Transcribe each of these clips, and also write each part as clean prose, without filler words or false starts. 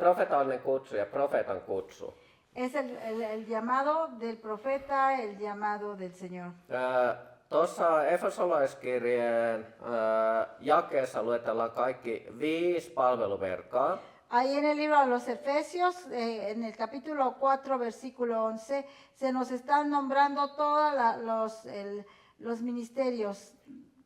profetaalinen kutsu ja profeetan kutsu. Es el llamado del profeta, el llamado del Señor. Tuossa Efesolaiskirjeen jakeessa luetellaan kaikki 5 palveluverkkoa. Ahí en el libro de los Efesios, en el capítulo 4, versículo 11, se nos están nombrando todos los ministerios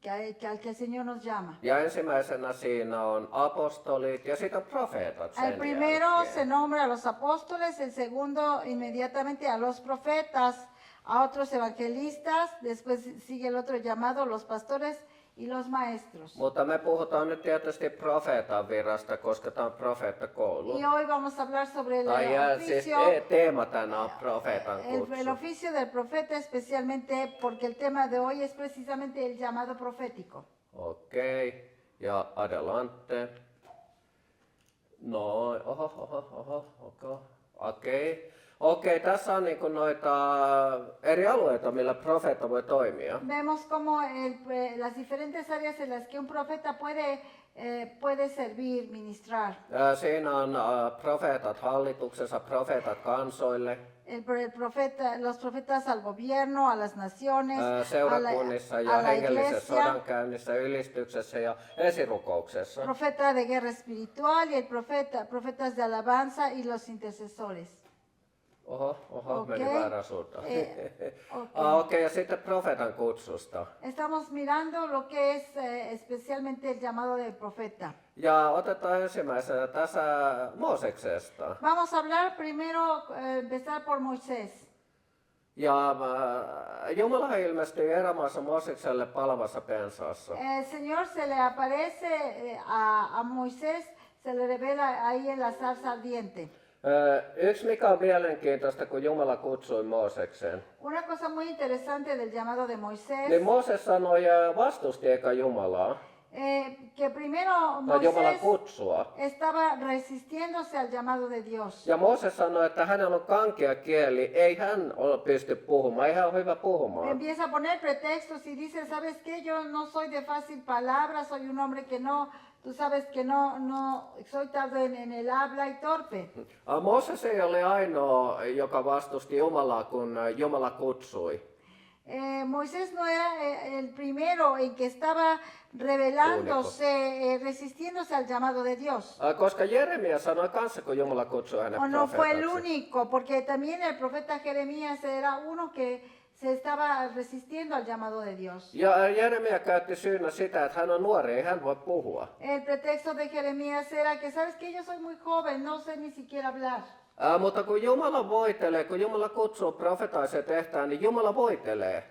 al que el Señor nos llama. Ja ensimmäisenä siinä on apostolit ja sitten on profeetat sen El primero jälkeen. se nombra a los apóstoles, el segundo inmediatamente a los profetas, a otros evangelistas, después sigue el otro llamado, los pastores y los maestros. Mutta me puhutaan nyt tietysti profeetan virasta, koska tämä on profeettakoulu. Y hoy vamos a hablar sobre el Siis oficio. teema tänään on profeetan El kutsu. oficio del profeta, especialmente porque el tema de hoy es precisamente el llamado profético. Okei, ja adelante. No, okei, tässä on niinku noita eri alueita, millä profeetta voi toimia. Vemos como las diferentes áreas en las que un profeta puede servir, ministrar. Siinä on profeetat hallituksessa, profeetat kansoille, Los profetas al gobierno, a las naciones, seurakunnissa ja a la hengellisessä iglesia, sodankäynnissä, ylistyksessä ja esirukouksessa. profeta de guerra espiritual y profetas de alabanza y los intercesores. Meni väärään suuntaan. Okay. Okei, ja sitten profeetan kutsusta. Estamos mirando lo que es especialmente el llamado del profeta. Ja otetaan ensimmäisenä tässä Mooseksesta. Vamos a hablar primero, empezar por Moisés. Ja Jumala ilmestyi erämaassa Moosekselle palavassa pensaassa. El Señor se le aparece a Moisés, se le revela ahí en la zarza ardiente. Yksi mikä on mielenkiintoista, kun Jumala kutsui Moosekseen. Una cosa muy interesante del llamado de Moisés, Niin Mooses sanoi vastusti eikä Jumalaa, que primero tai Jumalan Moisés kutsua. estaba resistiéndose al llamado de Dios. Ja Mooses sanoi, että hänellä on kankea kieli, ei hän pysty puhumaan, ei hän ole hyvä puhumaan. Empieza a poner pretextos y dice, ¿sabes qué? Yo no soy de fácil palabra, soy un hombre que no, tú sabes que no soy tardo en el habla y torpe. Mooses ei ole ainoa, joka vastusti Jumalaa, kun Jumala kutsui. Moisés no era el primero en que estaba rebelándose, resistiéndose al llamado de Dios. Koska Jeremia sanoi kanssa, kun Jumala kutsui hänet O no fue el profeetaksi. único, porque también el profeta Jeremías era uno que se estaba resistiendo al llamado de Dios. Ja Jeremia käytti syynä sitä, että hän on nuori, ei hän voi puhua. El pretexto de Jeremías era que, ¿sabes qué? Yo soy muy joven, no sé ni siquiera hablar. Mutta kun Jumala voitelee, kun Jumala kutsuu profetaiseen tehtävään, niin Jumala voitelee.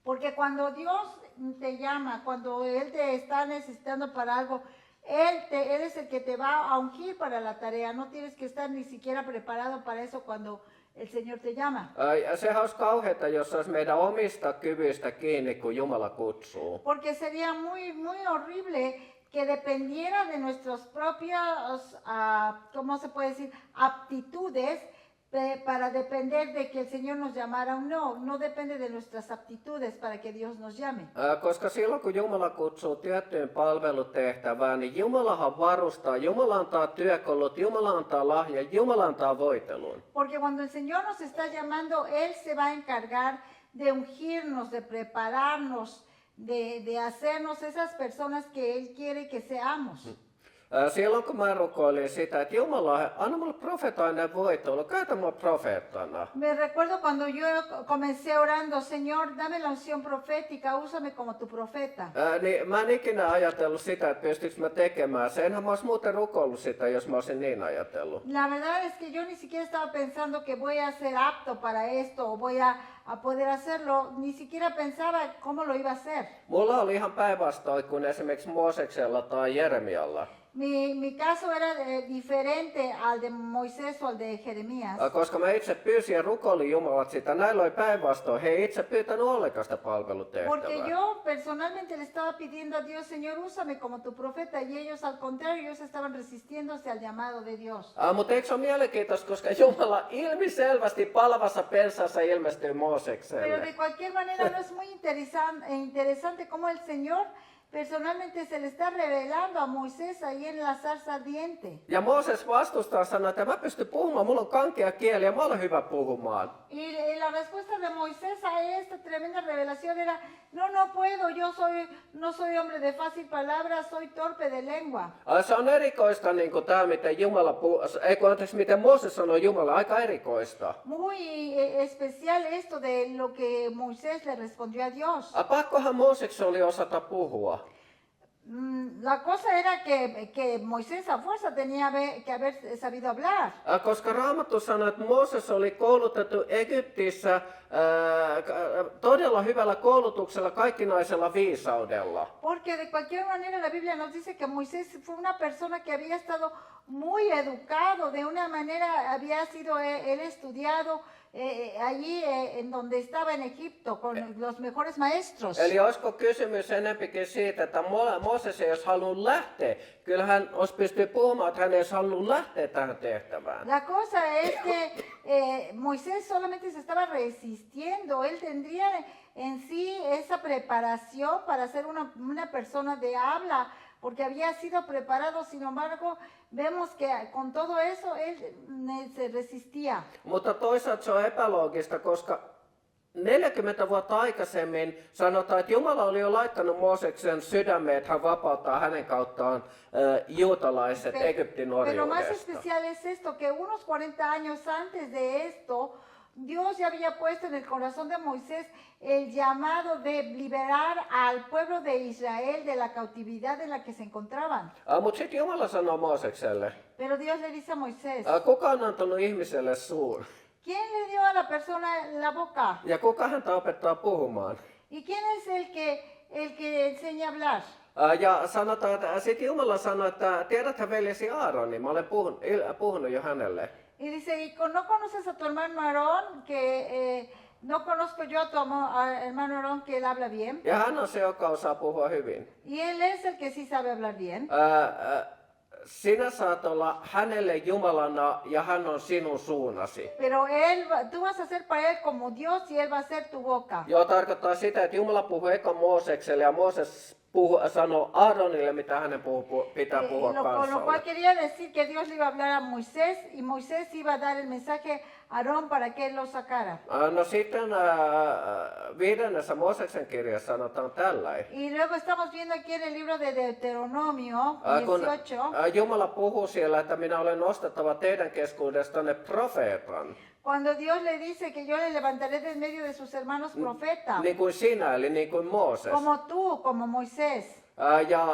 Porque cuando Dios te llama, cuando Él te está necesitando para algo, Él es el que te va a ungir para la tarea. No tienes que estar ni siquiera preparado para eso cuando el Señor te llama. Ja sehän olisi kauheata, jos olisi meidän omista kyvyistä kiinni, kun Jumala kutsuu. Porque sería muy horrible que dependiera de nuestras propias, ¿cómo se puede decir?, aptitudes para depender de que el Señor nos llamara o no. No depende de nuestras aptitudes para que Dios nos llame. Koska silloin, kun Jumala kutsuu tiettyyn palvelutehtävään, niin Jumalahan varustaa, Jumala antaa työkalut, Jumala antaa lahja, Jumala antaa voitelun. Porque cuando el Señor nos está llamando, Él se va a encargar de ungirnos, de prepararnos, de hacernos esas personas que Él quiere que seamos. Silloin kun mä rukoilin sitä, että Jumala, anna mulle profetainen voitelu, käytä mua profeettana. Me recuerdo cuando yo comencé orando, Señor, dame la unción profética, úsame como tu profeta. Niin mä en ikinä ajatellut sitä, että pystyykö mä tekemään se. Enhän mä olisi muuten rukoillut sitä, jos mä olisin niin ajatellut. La verdad es que yo ni siquiera estaba pensando que voy a ser apto para esto o voy a poder hacerlo. Ni siquiera pensaba cómo lo iba a hacer. Mulla oli ihan päinvastoin kuin esimerkiksi Mooseksella tai Jeremialla. Mi caso era diferente al de Moisés o al de Jeremías. Koska mä itse pyysin ja rukoilin Jumalat sitä, näillä oli päinvastoin. He ei itse pyytänyt ollenkaan sitä palvelutehtävää. Porque yo personalmente le estaba pidiendo a Dios, Señor, úsame como tu profeta, y ellos al contrario, ellos estaban resistiéndose al llamado de Dios. Mutta eikö se ole mielenkiintoista, koska Jumala ilmiselvästi palavassa pensassa ilmestyy Pero Moosekselle. de cualquier manera no es muy interesante cómo el Señor personalmente se le está revelando a Moisés ahí en la zarza ardiente. Ja Mooses vastustaa sanoi, että mä pystyn puhumaan, mulla on kankea kieli ja mä olen hyvä puhumaan. Y la respuesta de Moisés a esta tremenda revelación era, no puedo, no soy hombre de fácil palabra, soy torpe de lengua. Se on erikoista niin kuin tämä, miten Mooses sanoi Jumala, aika erikoista. Muy especial esto de lo que Moisés le respondió a Dios. Pakkohan Mooseksen oli osata puhua. La cosa era que Moisés a fuerza tenía que haber sabido hablar. Koska Raamattu sanoi, että Mooses oli koulutettu Egyptissä todella hyvällä koulutuksella, kaikkinaisella viisaudella. Porque de cualquier manera la Biblia nos dice que Moisés fue una persona que había estado muy educado, de una manera había sido él estudiado allí en donde estaba en Egipto con los mejores maestros. Eli olisiko kysymys enempikin siitä, että Mooses ei olisi halunnut lähteä. Kyllä hän olisi pystynyt puhumaan, että hän ei olisi halunnut lähteä tähän tehtävään. La cosa es que Moisés solamente se estaba resistiendo. Él tendría en sí esa preparación para ser una persona de habla, porque había sido preparado. Sin embargo, vemos que con todo eso él se resistía. Mutta toisaalta se on epäloogista, koska 40 vuotta aikaisemmin sanotaan, että Jumala oli jo laittanut Mooseksen sydämeen, että hän vapauttaa hänen kauttaan juutalaiset Egyptin Pero más orjuudesta. especial es esto, que unos 40 años antes de esto, Dios ya había puesto en el corazón de Moisés el llamado de liberar al pueblo de Israel de la cautividad en la que se encontraban. Mutta sitten Jumala sanoo Moosekselle, Pero Dios le dice a Moisés, kuka on antanut ihmiselle suun? ¿quién le dio a la persona la boca? Ja kuka häntä opettaa puhumaan? ¿Y quién es el que enseña a hablar? Ja sanotaan, että sitten Jumala sanoi, että tiedätkö veljesi Aaronin, mä olen puhunut jo hänelle. Y dice, ¿y no conoces a tu hermano Aarón? Que no conozco yo a tu hermano Aarón, que él habla bien. Ja hän on se, joka osaa puhua hyvin. Y él es el que sí sabe hablar bien. Sinä saat olla hänelle Jumalana ja hän on sinun suunasi. Pero tú vas a ser para él como Dios y él va a ser tu boca. Joo, tarkoittaa sitä, että Jumala puhuu eka Moosekselle ja Mooses sanoo Aaronille, mitä hänen pitää puhua Con lo cual kansalle. quería decir que Dios le iba a hablar a Moisés y Moisés iba a dar el mensaje a Aarón para que él lo sacara. No sitten 5. Mooseksen kirjassa sanotaan tällainen. Y luego estamos viendo aquí en el libro de Deuteronomio Kun 18, Jumala puhuu siellä, että minä olen nostettava teidän keskuudestanne profeetan. cuando Dios le dice que yo le levantaré de en medio de sus hermanos profeta, Niin kuin sinä, eli niin kuin Mooses. como tú, como Moisés. Ja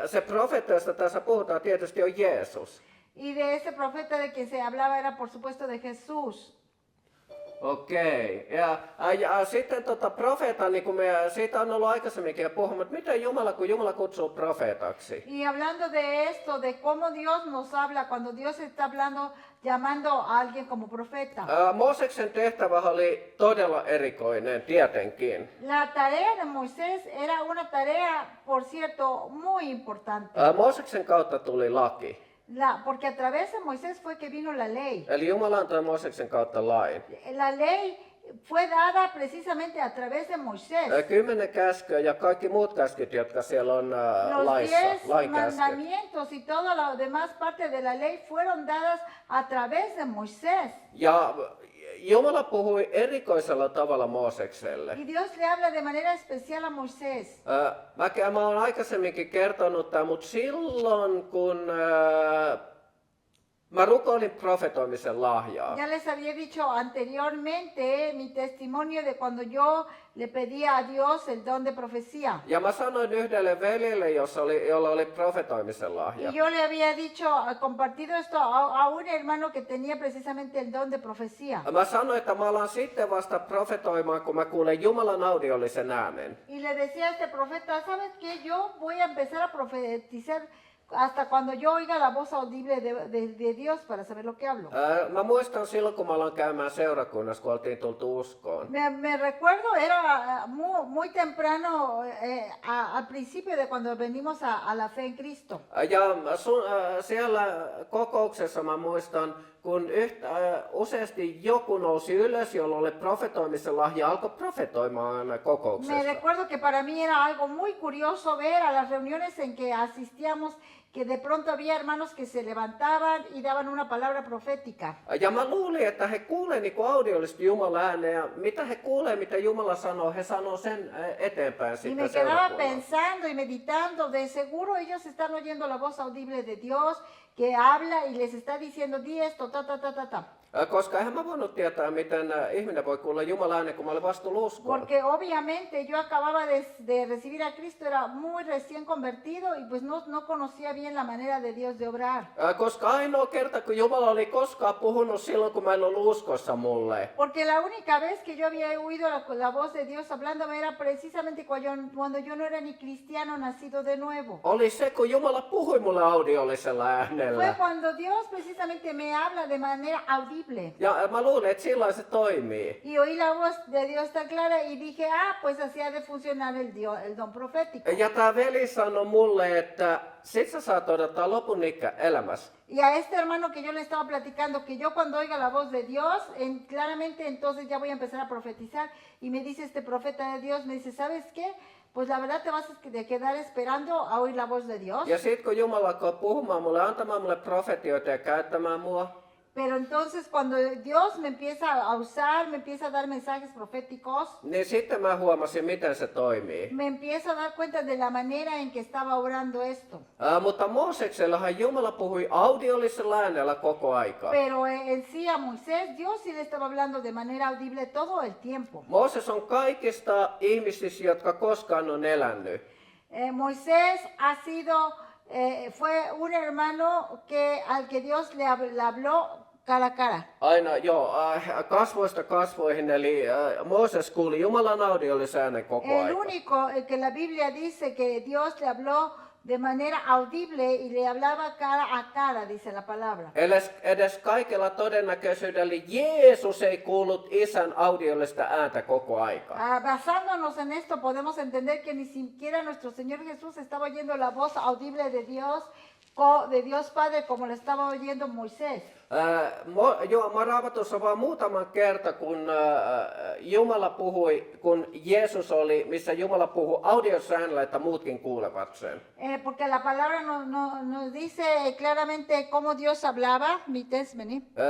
se profeetta, josta tässä puhutaan, tietysti on Jeesus. Y de ese profeta de quien se hablaba era por supuesto de Jesús. Okei. Ja sitten profeeta, niin kuin me siitä on ollut aikaisemminkin puhunut, että miten kun Jumala kutsuu profeetaksi? Y hablando de esto, de cómo Dios nos habla, cuando Dios está hablando, llamando a alguien como profeta. Mooseksen tehtävä oli todella erikoinen, tietenkin. La tarea de Moisés era una tarea, por cierto, muy importante. Mooseksen kautta tuli laki. Porque a través de Moisés fue que vino la ley. Eli Jumala antoi Mooseksen kautta lain. La ley fue dada precisamente a través de Moisés. 10 käskyä ja kaikki muut käskyt, jotka siellä on Los laissa, 10 lainkäskyt. mandamientos y toda la demás parte de la ley fueron dadas a través de Moisés. Ja Jumala puhui erikoisella tavalla Moosekselle. Y Dios le habla de manera especial a Moisés. Mä oon aikaisemminkin kertonut tämän, mutta silloin kun mä rukoilin profetoimisen lahjaa. Ya les había dicho anteriormente mi testimonio de cuando yo le pedía a Dios el don de profecía. Ja mä sanoin yhdelle veljelle, jolla oli profetoimisen lahja. Y yo le había dicho, compartido esto a un hermano que tenía precisamente el don de profecía. Mä sanoin, että mä alan sitten vasta profetoimaan, kun mä kuulen Jumalan audiollisen äänen. Y le decía a este profeta, ¿sabes qué? Yo voy a empezar a profetizar hasta cuando yo oiga la voz audible de Dios para saber lo que hablo. Mä muistan silloin, kun mä aloin käymään seurakunnassa, kun oltiin tultu uskoon. Me recuerdo, era muy temprano, al principio de cuando venimos a la fe en Cristo. Ja siellä kokouksessa mä muistan, kun useasti joku nousi ylös, jolla oli profetoimisen lahja, alkoi profetoimaan Me kokouksessa. recuerdo que para mí era algo muy curioso ver a las reuniones en que asistíamos que de pronto había hermanos que se levantaban y daban una palabra profética. Ja mä luulin, että he kuulee niin audiollisesti Jumalan ääneen, ja mitä he kuulee, mitä Jumala sanoo, he sanoo sen eteenpäin Y sitten me quedaba seurakunnalla. pensando y meditando, de seguro ellos están oyendo la voz audible de Dios que habla y les está diciendo, di esto, ta, ta, ta, ta, ta. Koska eihän mä voinut tietää, miten ihminen voi kuulla Jumalan äänen, kun mä olin vasta tullut uskoon. Porque obviamente yo acababa de recibir a Cristo, era muy recién convertido y pues no conocía bien la manera de Dios de obrar. Koska ainoa kerta, kun Jumala oli koskaan puhunut silloin, kun mä en ollut uskossa mulle. Porque la única vez que yo había oído la voz de Dios hablándome era precisamente cuando yo no era ni cristiano nacido de nuevo. Oli se, kun Jumala puhui mulle audiollisella Fue äänellä. cuando Dios precisamente me habla de manera audible. Ja mä luulen, että sillä se toimii. Y oí la voz de Dios tan clara y dije, pues así ha de funcionar el don profético. Ja tää veli sanoi mulle, että sit sä saat odottaa lopun elämässä. Y a este hermano que yo le estaba platicando, que yo cuando oiga la voz de Dios, claramente entonces ya voy a empezar a profetizar. Y me dice este profeta de Dios, me dice, ¿sabes qué? Pues la verdad te vas a quedar esperando a oír la voz de Dios. Ja sit kun Jumala alkoi puhumaan mulle, antamaan mulle profetioita ja käyttämään mua, Pero entonces cuando Dios me empieza a usar, me empieza a dar mensajes proféticos, niin sitten mä huomasin, miten se toimii. me empiezo a dar cuenta de la manera en que estaba obrando esto. Mutta Mooseksellahan Jumala puhui audiollisella äänellä koko aikaa. Pero en sí a Moisés, Dios sí le estaba hablando de manera audible todo el tiempo. Mooses on kaikista ihmisistä, jotka koskaan on elänyt. Moisés ha sido, fue un hermano al que Dios le habló cara a cara. Aina kasvoista kasvoihin, eli Mooses kuuli Jumalan audiollisen äänen koko El aika. único que la Biblia dice que Dios le habló de manera audible y le hablaba cara a cara, dice la palabra. Edes kaikella todennäköisyydellä Jeesus ei kuullut isän audiollista ääntä koko aikaa. Basándonos en esto podemos entender que ni siquiera nuestro Señor Jesús estaba oyendo la voz audible de Dios Padre como le estaba oyendo Moisés. Mä Raamatussa vaan muutaman kerta, kun Jumala puhui, kun Jeesus oli, missä Jumala puhui audiosäännöllä, että muutkin kuulevat sen. Porque la palabra nos dice claramente cómo Dios hablaba.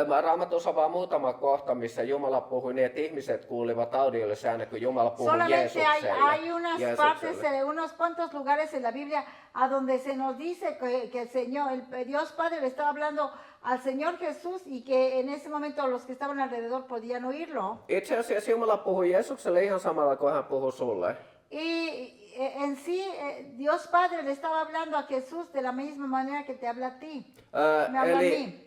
Mä Raamatussa vaan muutama kohta, missä Jumala puhui niin, että ihmiset kuulivat audiollisen äänen, kun Jumala puhui Solamente Jeesukselle. hay unas partes, unos cuantos lugares en la Biblia a donde se nos dice que el Señor, el Dios Padre le estaba hablando al Señor Jesús y que en ese momento los que estaban alrededor podían oírlo. Itse asiassa Jumala puhui Jeesukselle ihan samalla kuin hän puhui sulle. Y en sí, Dios Padre le estaba hablando a Jesús de la misma manera que te habla a ti. Me habla a mí.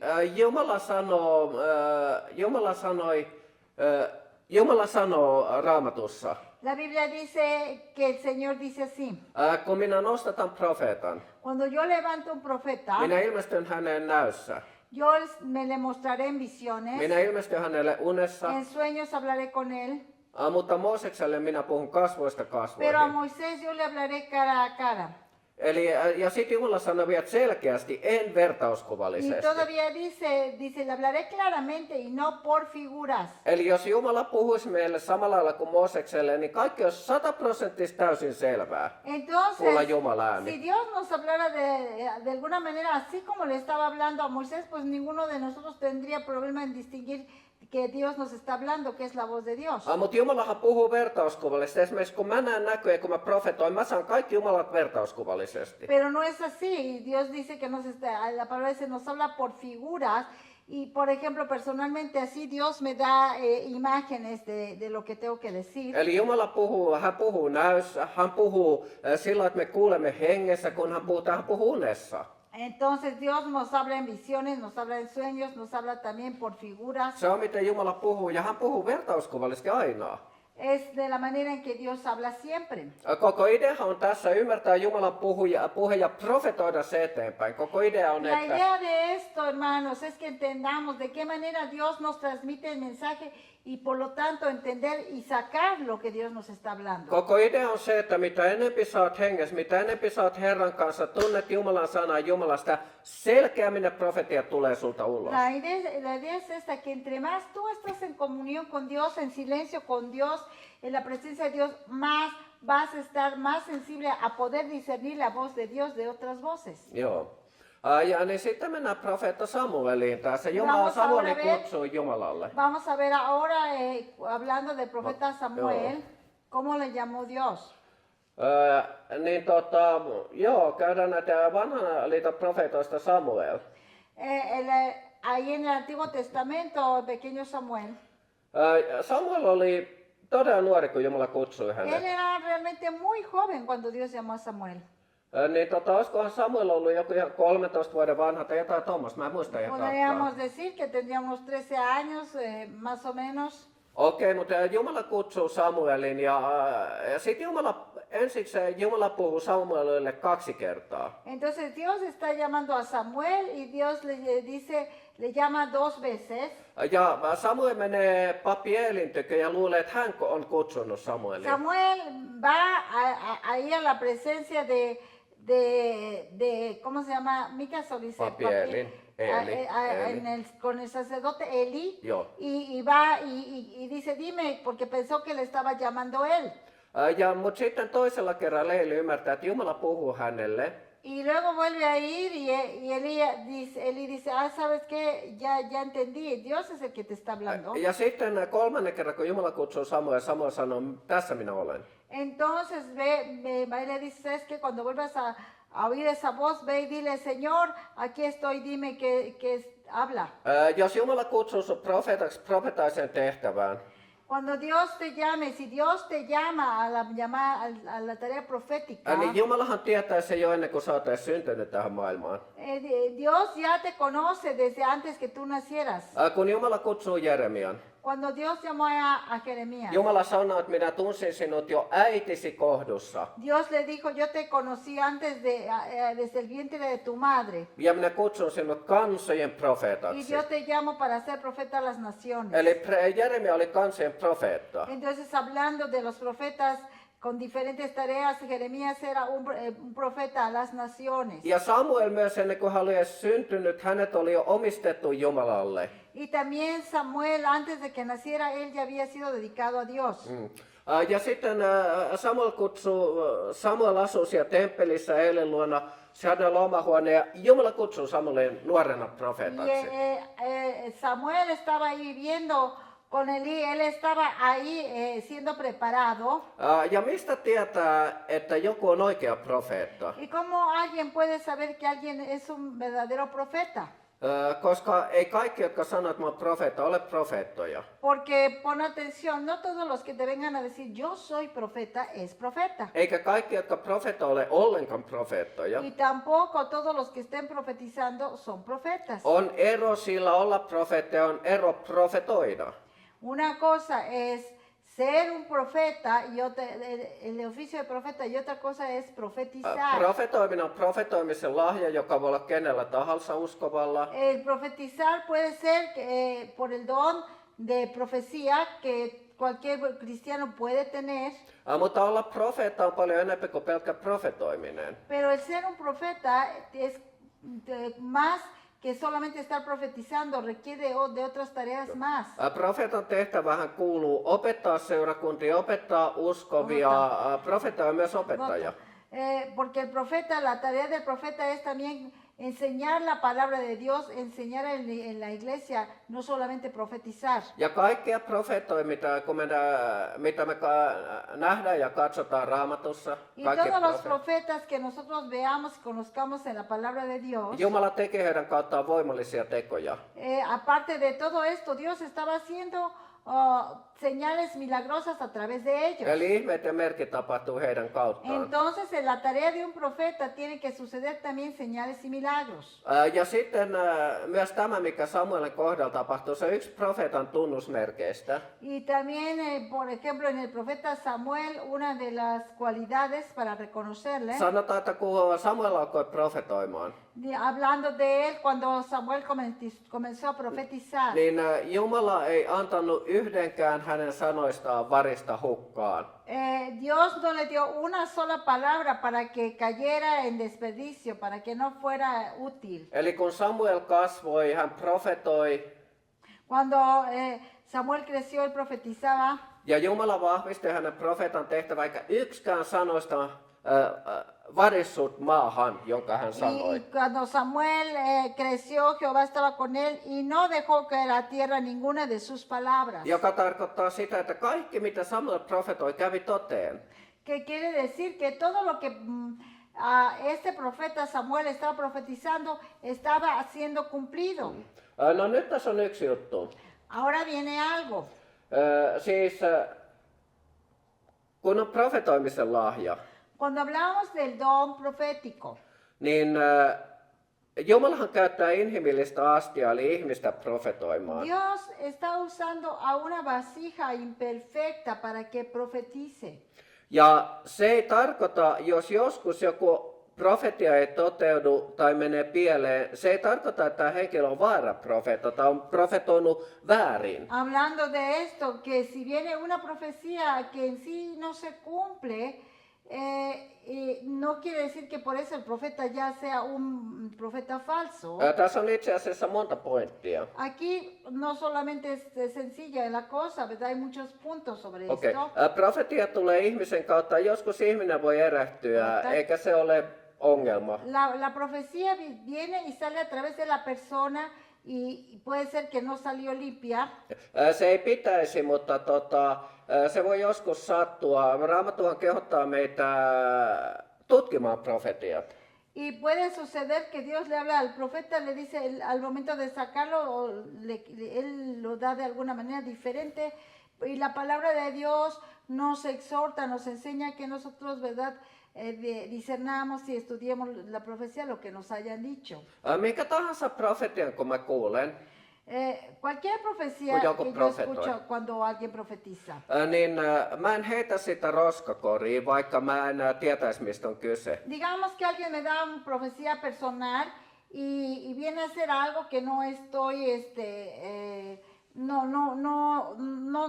Jumala sanoo Raamatussa, La Biblia dice que el Señor dice así. kun minä nostatan profeetan, Cuando yo levanto un profeta, minä ilmestyn häneen näyssä. yo me le mostraré en visiones, Minä ilmestyn hänelle unessa, en sueños hablaré con él, mutta Moosekselle minä puhun kasvoista pero a kasvoihin. Moisés yo le hablaré cara a cara. Eli, ja sitten Jumala sanoi vielä selkeästi, en Y vertauskuvallisesti. todavía dice, le hablaré claramente y no por figuras. Eli jos Jumala puhuisi meille samalla lailla kuin Moosekselle, niin kaikki olisi 100% täysin selvää. Kuulla Entonces, Jumalan ääni. si Dios nos hablara de alguna manera así como le estaba hablando a Moisés, pues ninguno de nosotros tendría problema en distinguir que Dios nos está hablando, que es la voz de Dios. Mutta Jumalahan puhuu vertauskuvallisesti. Esimerkiksi kun mä näen näköjä, kun mä profetoin, mä saan kaikki Jumalat vertauskuvallisesti. Pero no es así. Dios dice que la palabra dice, nos habla por figuras. Y por ejemplo, personalmente así Dios me da imágenes de lo que tengo que decir. Eli Jumala puhuu, hän puhuu näyssä, hän puhuu sillä, että me kuulemme hengessä, kun hän puhuu unessa. Entonces Dios nos habla en visiones, nos habla en sueños, nos habla también por figuras. Se on miten Jumala puhuu, ja hän puhuu vertauskuvallisesti aina. es de la manera en que Dios habla siempre. Koko ideahan on tässä ymmärtää Jumalan puhe ja profetoida se eteenpäin. Koko idea on, La että idea de esto, hermanos, es que entendamos de qué manera Dios nos transmite el mensaje y por lo tanto entender y sacar lo que Dios nos está hablando. koko idea on se, että mitä enempi sä oot hengessä, mitä enempi sä oot Herran kanssa, tunnet Jumalan sanaa Jumalasta, selkeämmin ne profetiat tulee sulta ulos. La idea es esta, que entre más tú estás en comunión con Dios, en silencio con Dios, en la presencia de Dios, más vas a estar más sensible a poder discernir la voz de Dios de otras voces. Joo. Ja niin sitten mennään profeetta Samueliin tässä. Jumala Vamos Samueli ahora a ver. kutsui Jumalalle. Vamos a ver ahora, hablando del profeta Samuel, Joo. cómo le llamó Dios. Joo, käydään näitä vanhan liiton profeetoista Samuel. Ahí en el Antiguo Testamento, el pequeño Samuel, Samuel oli todella nuori, kun Jumala kutsui él hänet. era realmente muy joven cuando Dios llamó a Samuel. Olisikohan Samuel ollut joku ihan 13 vuoden vanha tai jotain tuommoista, mä en muista ihan tarkkaan. Podríamos decir que tendría unos 13 años, más o menos. Okei, mutta Jumala kutsuu Samuelin ja sitten ensiksi Jumala puhuu Samuelille 2 kertaa. Entonces Dios está llamando a Samuel y Dios le llama 2 veces. Ja Samuel menee pappi Eelin tykö ja luulee, että hän on kutsunut Samuelin. Samuel va ahí a la presencia de ¿cómo se llama? Mica Solice. Papi Eli. Con el sacerdote Eli. Joo. Y va y dice, dime, porque pensó que le estaba llamando él. Mutta sitten toisella kerralla Eeli ymmärtää, että Jumala puhuu hänelle. Y luego vuelve a ir y Eli dice, ¿sabes qué? Ya entendí, Dios es el que te está hablando. Ja sitten 3. kerran, kun Jumala kutsuu Samuel, Samuel sanoo, tässä minä olen. Entonces va y le dice, ¿sabes qué? Cuando vuelvas a oír esa voz, ve y dile, Señor, aquí estoy, dime que habla. Jos Jumala kutsuu sinut profeetaksi profetaisen tehtävään, Cuando Dios te llame, si Dios te llama a la tarea profética, niin Jumalahan tietää se jo ennen kuin sä oot edes syntynyt tähän maailmaan. Dios ya te conoce desde antes que tú nacieras. Kun Jumala kutsuu Jeremian, Cuando Dios llamó a Jeremías, Jumala sanoo, että minä tunsin sinut jo äitisi kohdussa. Dios le dijo, yo te conocí antes desde el vientre de tu madre. Ja minä kutsun sinut kansojen Y profeetaksi. yo te llamo para ser profeta a las naciones. Eli Jeremia oli kansojen profeetta. Entonces, hablando de los profetas con diferentes tareas, Jeremías era un profeta a las naciones. Ja Samuel myös ennen kuin hän oli edes syntynyt, hänet oli jo omistettu Jumalalle. Y también Samuel, antes de que naciera, él ya había sido dedicado a Dios. Ja sitten Samuel asuu siellä temppelissä Eelin luona, hänellä on oma huone ja Jumala kutsuu Samuelin nuorena profeetaksi. Samuel estaba ahí viviendo con Elí, él estaba ahí siendo preparado. Ja mistä tietää, että joku on oikea profeetta? ¿Y cómo alguien puede saber que alguien es un verdadero profeta? Koska ei kaikki, jotka sanoo, että mä oon profeetta, ole profeettoja. Porque pon atención, no todos los que te vengan a decir yo soy profeta es profeta. Eikä kaikki, jotka profeetta ole ollenkaan profeettoja. Y tampoco todos los que estén profetizando son profetas. On ero sillä olla profeetta ja on ero profetoida. Una cosa es ser un profeta, el oficio de profeta, y otra cosa es profetizar. Profetoiminen on profetoimisen lahja, joka voi olla kenellä tahansa uskovalla. El profetizar puede ser por el don de profecía que cualquier cristiano puede tener. Mutta olla profeetta on paljon enemmän kuin pelkkä profetoiminen. Pero el ser un profeta es más que solamente estar profetizando, requiere de otras tareas más. Profeetan tehtävähän kuuluu opettaa seurakuntia, opettaa uskovia. Profeetta on myös opettaja. Porque el profeta, la tarea del profeta es también enseñar la palabra de Dios, enseñar en la iglesia, no solamente profetizar. Ja kaikkia profeettoja, mitä me nähdään ja katsotaan Raamatussa, Y kaikki todos los profetas que nosotros veamos y conozcamos en la palabra de Dios, Jumala tekee heidän kauttaan voimallisia tekoja. aparte de todo esto, Dios estaba haciendo señales milagrosas a través de ellos. Eli ihmeet ja merkit tapahtuu heidän kauttaan. Entonces, en la tarea de un profeta tiene que suceder también señales y milagros. Ja sitten myös tämä, mikä Samuelin kohdalla tapahtuu, se on yksi profeetan tunnusmerkeistä. Y también, por ejemplo, en el profeta Samuel, una de las cualidades para reconocerle, Sanotaan, että kun Samuel alkoi profetoimaan, hablando de él cuando Samuel comenzó a profetizar, niin Jumala ei antanut yhdenkään hänen sanoistaan varista hukkaan. Dios no le dio una sola palabra para que cayera en desperdicio, para que no fuera útil. Eli kun Samuel kasvoi, hän profetoi, Cuando Samuel creció, él profetizaba, ja Jumala vahvisti hänen profeetan tehtävän, eikä yksikään sanoista varissut maahan, jonka hän y sanoi. cuando Samuel creció, Jehová estaba con él y no dejó caer a tierra ninguna de sus palabras. Joka tarkoittaa sitä, että kaikki mitä Samuel profetoi kävi toteen. Que quiere decir que todo lo que este profeta Samuel estaba profetizando estaba siendo cumplido. No nyt tässä on yksi juttu. Ahora viene algo. Siis kun on profetoimisen lahja, Cuando hablamos del don profético, niin Jumalahan käyttää inhimillistä astiaa, eli ihmistä profetoimaan. Dios está usando a una vasija imperfecta para que profetice. Ja se ei tarkoita, jos joskus joku profetia ei toteudu tai menee pieleen, se ei tarkoita, että tämä henkilö on väärä profeetta tai on profetoinut väärin. Hablando de esto, que si viene una profecía que en sí no se cumple, no quiere decir que por eso el profeta ya sea un profeta falso. Tässä on itse asiassa monta pointtia. Aquí no solamente es sencilla la cosa, ¿verdad? Hay muchos puntos sobre Okei. esto. Profetia tulee ihmisen kautta, joskus ihminen voi erehtyä, eikä se ole ongelma. La profecía viene y sale a través de la persona y puede ser que no salió limpia. Se ei pitäisi, mutta se voi joskus sattua. Raamattuhan kehottaa meitä tutkimaan profetiat. Y puede suceder que Dios le habla al profeta, le dice al momento de sacarlo, él lo da de alguna manera diferente. Y la palabra de Dios nos exhorta, nos enseña que nosotros, ¿verdad? Discernamos y estudiemos la profecía, lo que nos hayan dicho. Minkä tahansa profetian, kun mä kuulen, Cualquier profecía Kun joku que yo profetoi. escucho cuando alguien profetiza, niin mä en heitä sitä roskakoriin, vaikka mä en tietäisi, mistä on kyse. digamos que alguien me da una profecía personal y viene a hacer algo que no estoy,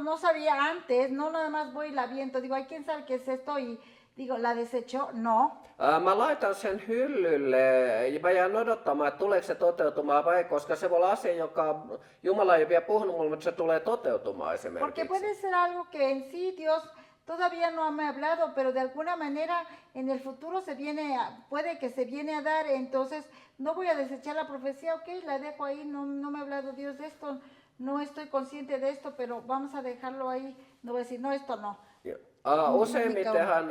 no sabía antes, no nada más voy y la aviento, digo, ay, ¿quién sabe qué es esto? Y digo, ¿la desecho? No. Mä laitan sen hyllylle ja mä jään odottamaan, että tuleeko se toteutumaan vai, koska se voi olla asia, joka Jumala ei vielä puhunut mulle, mutta se tulee toteutumaan Porque esimerkiksi. puede ser algo que en sí Dios todavía no me ha hablado, pero de alguna manera en el futuro puede que se viene a dar, entonces no voy a desechar la profecía, ok, la dejo ahí, no me ha hablado Dios de esto, no estoy consciente de esto, pero vamos a dejarlo ahí, no voy a decir, no, esto no.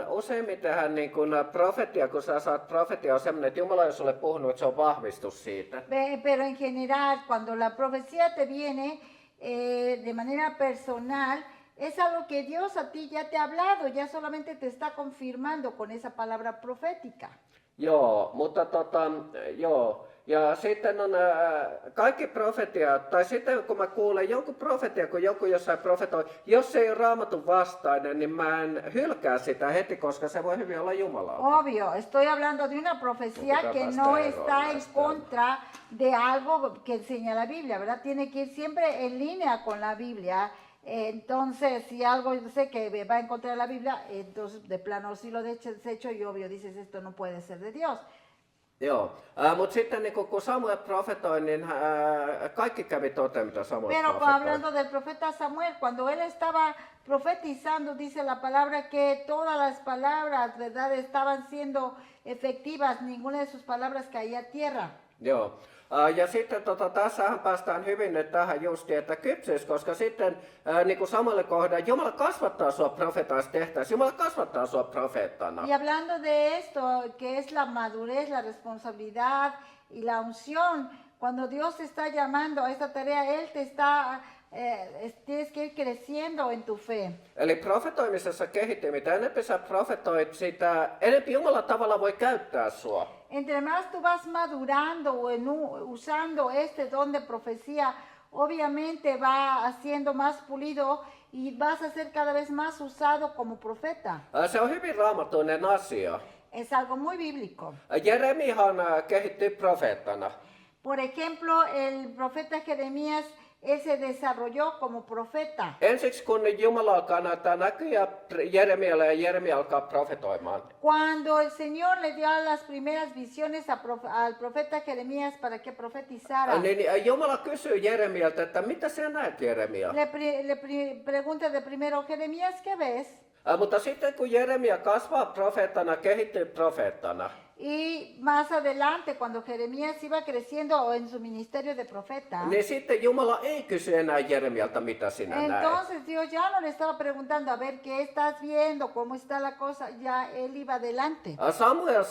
Useimmitenhän niin kun profetia, kun sä saat profetia, on sellainen, että Jumala on sulle puhunut, että se on vahvistus siitä. Pero en general, cuando la profecía te viene de manera personal, es algo que Dios a ti ya te ha hablado, ya solamente te está confirmando con esa palabra profética. Joo, mutta joo. Ja sitten on kaikki profetiat, tai sitten kun mä kuulen jonkun profetia, kun joku jossain profetoi, jos se ei ole Raamatun vastainen, niin mä en hylkää sitä heti, koska se voi hyvin olla Jumalalta. Obvio, estoy hablando de una profecía que no está en contra de algo que enseña la Biblia, ¿verdad? Tiene que ir siempre en línea con la Biblia. Entonces, si algo sé que va en contra de la Biblia, entonces de plano sí lo desecho y obvio dices, esto no puede ser de Dios. Joo, mutta sitten niin kun Samuel profetoi, niin kaikki kävi toteen, mitä Samuel Pero profetoi. hablando del profeta Samuel, cuando él estaba profetizando, dice la palabra que todas las palabras, ¿verdad?, estaban siendo efectivas, ninguna de sus palabras caía a tierra. Joo. Ja sitten tässähän päästään hyvin nyt tähän justi, että kypsyys, koska sitten niin kuin Samuelin kohdalla, Jumala kasvattaa sua profeetaksi tehtäessä, Jumala kasvattaa sua profeettana. Y hablando de esto, que es la madurez, la responsabilidad y la unción, cuando Dios te está llamando a esta tarea, Él te está tienes que ir creciendo en tu fe. Eli profetoimisessa kehittyy, mitä enempi sä profetoit, sitä enempi Jumala tavalla voi käyttää sua. Entre más tú vas madurando o usando este don de profecía, obviamente va haciendo más pulido y vas a ser cada vez más usado como profeta. Se on hyvin raamatuinen asia. Es algo muy bíblico. Jeremiahan kehittyi profeettana. Por ejemplo, el profeta Jeremías, él se desarrolló como profeta. Ensiksi kun Jumala alkaa näyttää näkyjä Jeremialle ja Jeremia alkaa profetoimaan. Cuando el Señor le dio las primeras visiones al profeta Jeremías para que profetizara, Niin Jumala kysyy Jeremialta, että mitä sinä näet, Jeremia? pregunta de primero, Jeremías, ¿qué ves? Mutta sitten kun Jeremia kasvaa profeettana, kehittyy profeettana, Y más adelante, cuando Jeremías iba creciendo en su ministerio de profeta, niin sitten Jumala ei kysy enää Jeremialta, mitä sinä näet. entonces Dios ya no le estaba preguntando, a ver, ¿qué estás viendo? ¿Cómo está la cosa? Ya él iba adelante. Samuel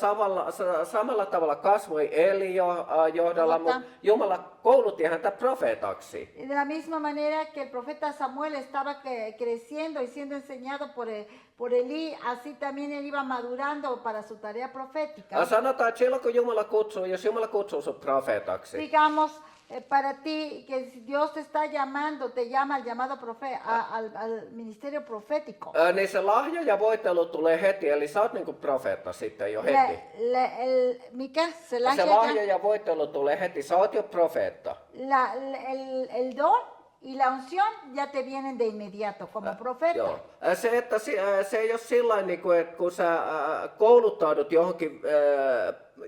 samalla tavalla kasvoi Elion johdolla, mutta Jumala koulutti häntä profeetaksi. De la misma manera que el profeta Samuel estaba creciendo y siendo enseñado por Elí, así también él iba madurando para su tarea profética. Sanotaan, että silloin kun jos Jumala kutsuu sinut profeetaksi, Digamos, para ti, que si Dios te está llamando, te llama al llamado al ministerio profético. niin se lahja ja voitelu tulee heti, eli sä oot niinku profeetta sitten jo heti. Mikä? Se lahja ja voitelu tulee heti, sä oot jo profeetta. El don y la unción ya te vienen de inmediato como profeta. Joo. Se ei ole sillä niinku, että kun sä kouluttaudut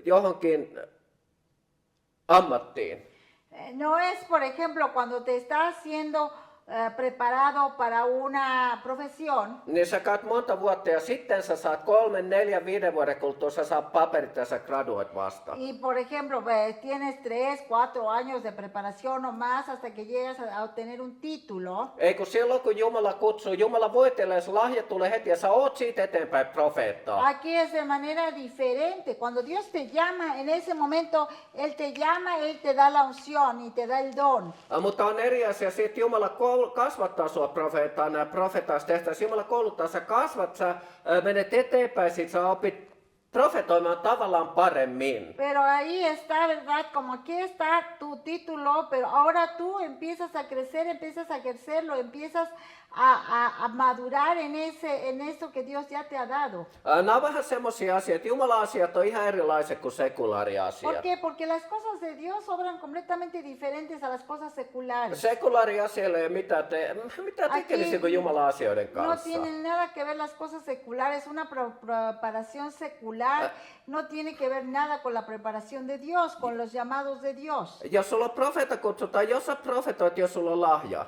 johonkin ammattiin, No es, por ejemplo, cuando te estás siendo preparado para una profesión, niin sä käyt monta vuotta ja sitten sä saat 3, 4, 5 vuoden kuluttua sä saat paperit ja sä graduoit vasta. y por ejemplo, tienes 3, 4 años de preparación o más hasta que llegas a obtener un título. Ei kun silloin kun Jumala kutsuu, Jumala voitelee, se lahja tulee heti ja sä oot siitä eteenpäin profeettaa. Aquí es de manera diferente. Cuando Dios te llama, en ese momento, Él te llama, Él te da la unción y te da el don. Mutta on eri asia siitä, että Jumala kasvattaa sua profeettaan ja profeetaksi tehtäisiin. Jumala kouluttaa, sä kasvat, sä menet eteenpäin, sit sä opit profetoimaan tavallaan paremmin. Pero ahí está, ¿verdad? Como aquí está tu título, pero ahora tú empiezas a crecer, empiezas a ejercerlo, empiezas a madurar en eso que Dios ya te ha dado. Nämä on vähän semmoisia asioita, Jumala-asiat on ihan erilaiset kuin sekulaariasiat. ¿Por qué? Porque las cosas de Dios obran completamente diferentes a las cosas seculares. Sekulaariasioilla ei ole mitään tekemistä kuin Jumala-asioiden No kanssa. tienen nada que ver las cosas seculares, una preparación secular no tiene que ver nada con la preparación de Dios, con los llamados de Dios. Jos sulla on profeetta kutsutaan, jos sä profetoit, jos sulla on lahja,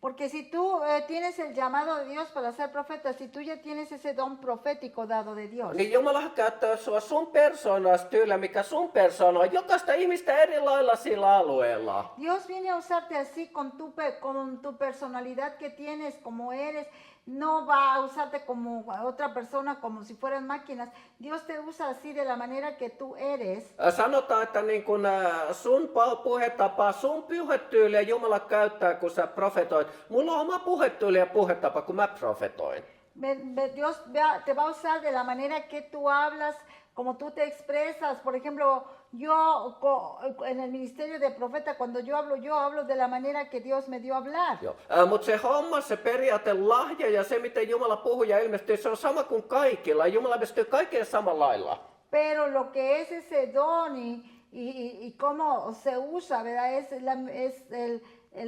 Porque si tú tienes el llamado de Dios para ser profeta, si tú ya tienes ese don profético dado de Dios, niin Jumala käyttää sua sun persoonas tyyllä, mikä sun persoona on, jokaista ihmistä eri lailla sillä alueella. Dios viene a usarte así con tu personalidad que tienes, como eres. No va a usarte como otra persona, como si fueran máquinas. Dios te usa así de la manera que tú eres. Sanotaan, että niin kun sun puhetapa, sun puhetyyliä Jumala käyttää, kun sä profetoit. Mulla on oma puhetyyli ja puhetapa, kun mä profetoin. Dios te va a usar de la manera que tú hablas, como tú te expresas. Por ejemplo, yo en el ministerio de profeta, cuando yo hablo de la manera que Dios me dio a hablar. Mutta se homma, se periaate, lahja ja se, miten Jumala puhuu ja ilmestyy, se on sama kuin kaikilla. Jumala ilmestyy kaikille samalla lailla. Pero lo que es ese don y cómo se usa, ¿verdad? Es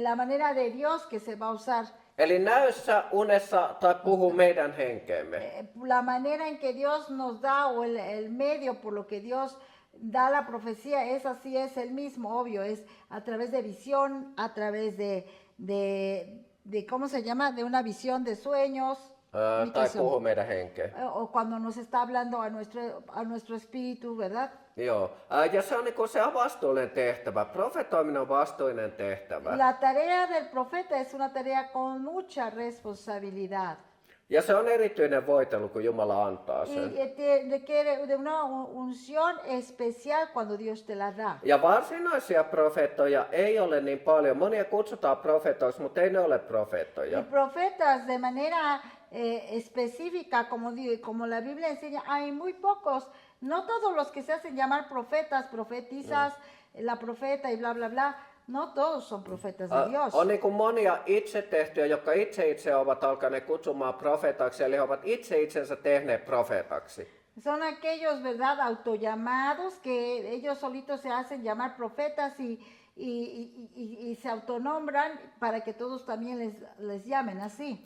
la manera de Dios que se va a usar. Eli näössä, unessa tai puhu meidän henkeemme. La manera en que Dios nos da o el medio por lo que Dios da la profecía es así, es el mismo, obvio, es a través de visión, a través de ¿cómo se llama? De una visión de sueños. Tai puhu meidän henkeen. O cuando nos está hablando a nuestro espíritu, ¿verdad? Joo, ja se on niinku se on vastuullinen tehtävä. Profetoiminen on vastuullinen tehtävä. La tarea del profeta es una tarea con mucha responsabilidad. Ja se on erityinen voitelu, kun Jumala antaa sen. Y te requiere de una unción especial cuando Dios te la da. Ja varsinaisia profeettoja ei ole niin paljon. Monia kutsutaan profeetoiksi, mutta ei ne ole Y profeettoja. profetas de manera específica, como la Biblia enseña, hay muy pocos. No todos los que se hacen llamar profetas, profetizas, la profeta y bla, bla, bla. No todos son profetas de Dios. On niin kuin monia itse tehtyjä, jotka itse ovat alkaneet kutsumaan profeetaksi, eli he ovat itse itsensä tehneet profeetaksi. Son aquellos, ¿verdad?, autollamados que ellos solitos se hacen llamar profetas y se autonombran para que todos también les llamen así.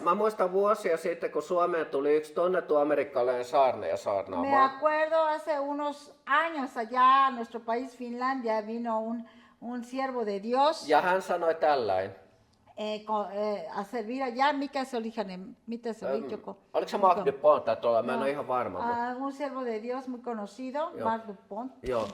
Mä muistan vuosia sitten, kun Suomeen tuli yksi tunnettu amerikkalainen saarnaaja Me saarnaamaan. acuerdo hace unos años allá a nuestro país, Finlandia, vino un siervo de Dios Ja hän sanoi tällain. a servir allá. Mikä se oli hänen, mitä se oli joko? Oliko se Mark Dupont tai tuolla? Mä en ole ihan varma. Un siervo de Dios muy conocido, Mark Dupont. Joo.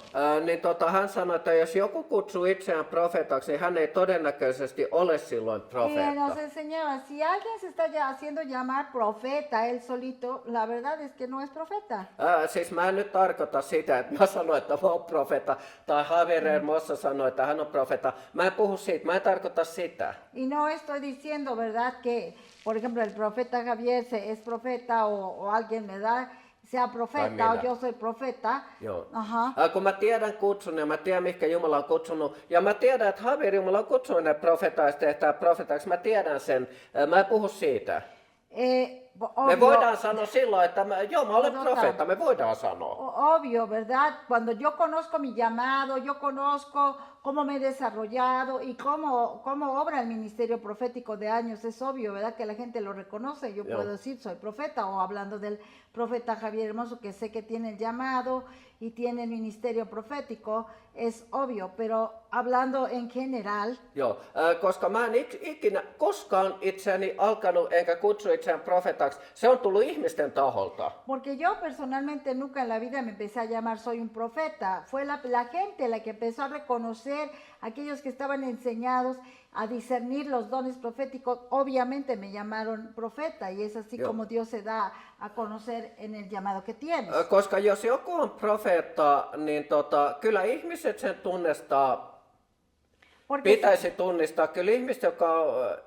Niin hän sanoi, että jos joku kutsuu itseään profeetaksi, niin hän ei todennäköisesti ole silloin Y nos profeetta. enseñaba, si alguien se está haciendo llamar profeta él solito, la verdad es que no es profeta. Siis mä en nyt tarkoita sitä, että mä sanoin, että mä oon profeetta, tai Javier Hermosa sanoi, että hän on profeetta. Mä en puhu siitä, mä en tarkoita sitä. Y no estoy diciendo, ¿verdad?, que, por ejemplo, el profeta Javier es profeta o alguien me da, sea profeta o minä. yo soy profeta. Joo. Ajá. Kun mä tiedän kutsun ja mä tiedän, mihinkä Jumala on kutsunut, ja mä tiedän, että Javier Jumala on kutsunut ne profetaiksi, tehtää profetaiksi, mä tiedän sen, mä en puhu siitä. Me Obvio, voidaan sanoa silloin, että mä olen Totta. profeetta, me voidaan sanoa. obvio, ¿verdad? Cuando yo conozco mi llamado, yo conozco cómo me he desarrollado y cómo obra el ministerio profético de años, es obvio, ¿verdad? Que la gente lo reconoce. Yo Ya. puedo decir, soy profeta, o hablando del profeta Javier Hermoso, que sé que tiene el llamado y tiene el ministerio profético, es obvio, pero hablando en general, Joo, koska mä en ikinä koskaan itseäni alkanut enkä kutsu itseään profetaksi, se on tullut ihmisten taholta. porque yo personalmente nunca en la vida me empecé a llamar soy un profeta. Fue la gente la que empezó a reconocer aquellos que estaban enseñados a discernir los dones proféticos. Obviamente me llamaron profeta y es así Joo. como Dios se da a conocer en el llamado que tienes. Koska jos joku on profeetta, niin kyllä ihmiset sen tunnistaa, Porque, pitäisi tunnistaa. Kyllä ihmiset, jotka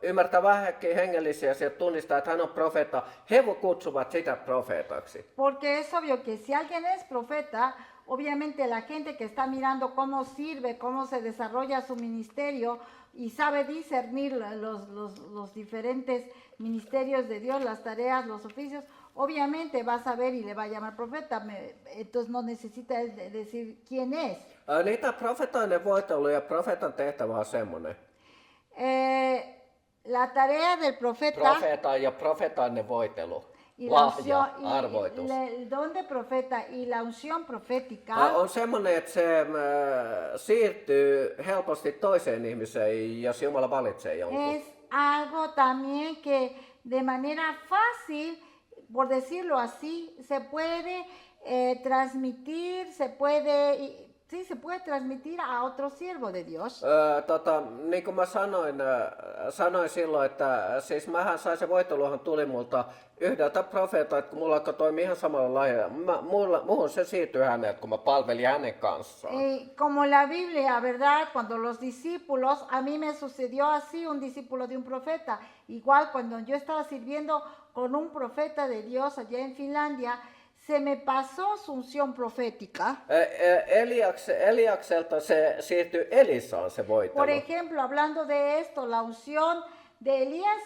ymmärtää vähänkin hengellisiä asioita, tunnistaa, että hän on profeetta, he kutsuvat sitä profeetaksi. porque es obvio que si alguien es profeta, obviamente la gente que está mirando cómo sirve, cómo se desarrolla su ministerio y sabe discernir los diferentes ministerios de Dios, las tareas, los oficios, obviamente va a saber y le va a llamar profeta. Entonces no necesita él decir quién es. Niitä profetoinen voitelu ja profeetan tehtävä on semmoinen. La tarea del profeta Profeetan ja profetainen voitelu. y la Lahja, unción, arvoitus. el don de profeta y la unción profética On semmoinen, että se siirtyy helposti toiseen ihmiseen, jos Jumala valitsee jonkun. es algo también que de manera fácil, por decirlo así, se puede transmitir, se puede transmitir a otro siervo de Dios. Niin kuin mä sanoin silloin, että siis mähän sain se voiteluhan tuli multa yhdeltä profeetalta, että kun mulla alkoi toimia ihan samalla lailla. Muhun se siirtyi hänet, kun mä palvelin hänen kanssaan. Como la Biblia, ¿verdad? Cuando los discípulos, a mí me sucedió así, un discípulo de un profeta. Igual cuando yo estaba sirviendo con un profeta de Dios allá en Finlandia, se me pasó su unción profética. Eliakselta se siirtyi Elisaan se voitelu. Por ejemplo, hablando de esto, la unción de Elías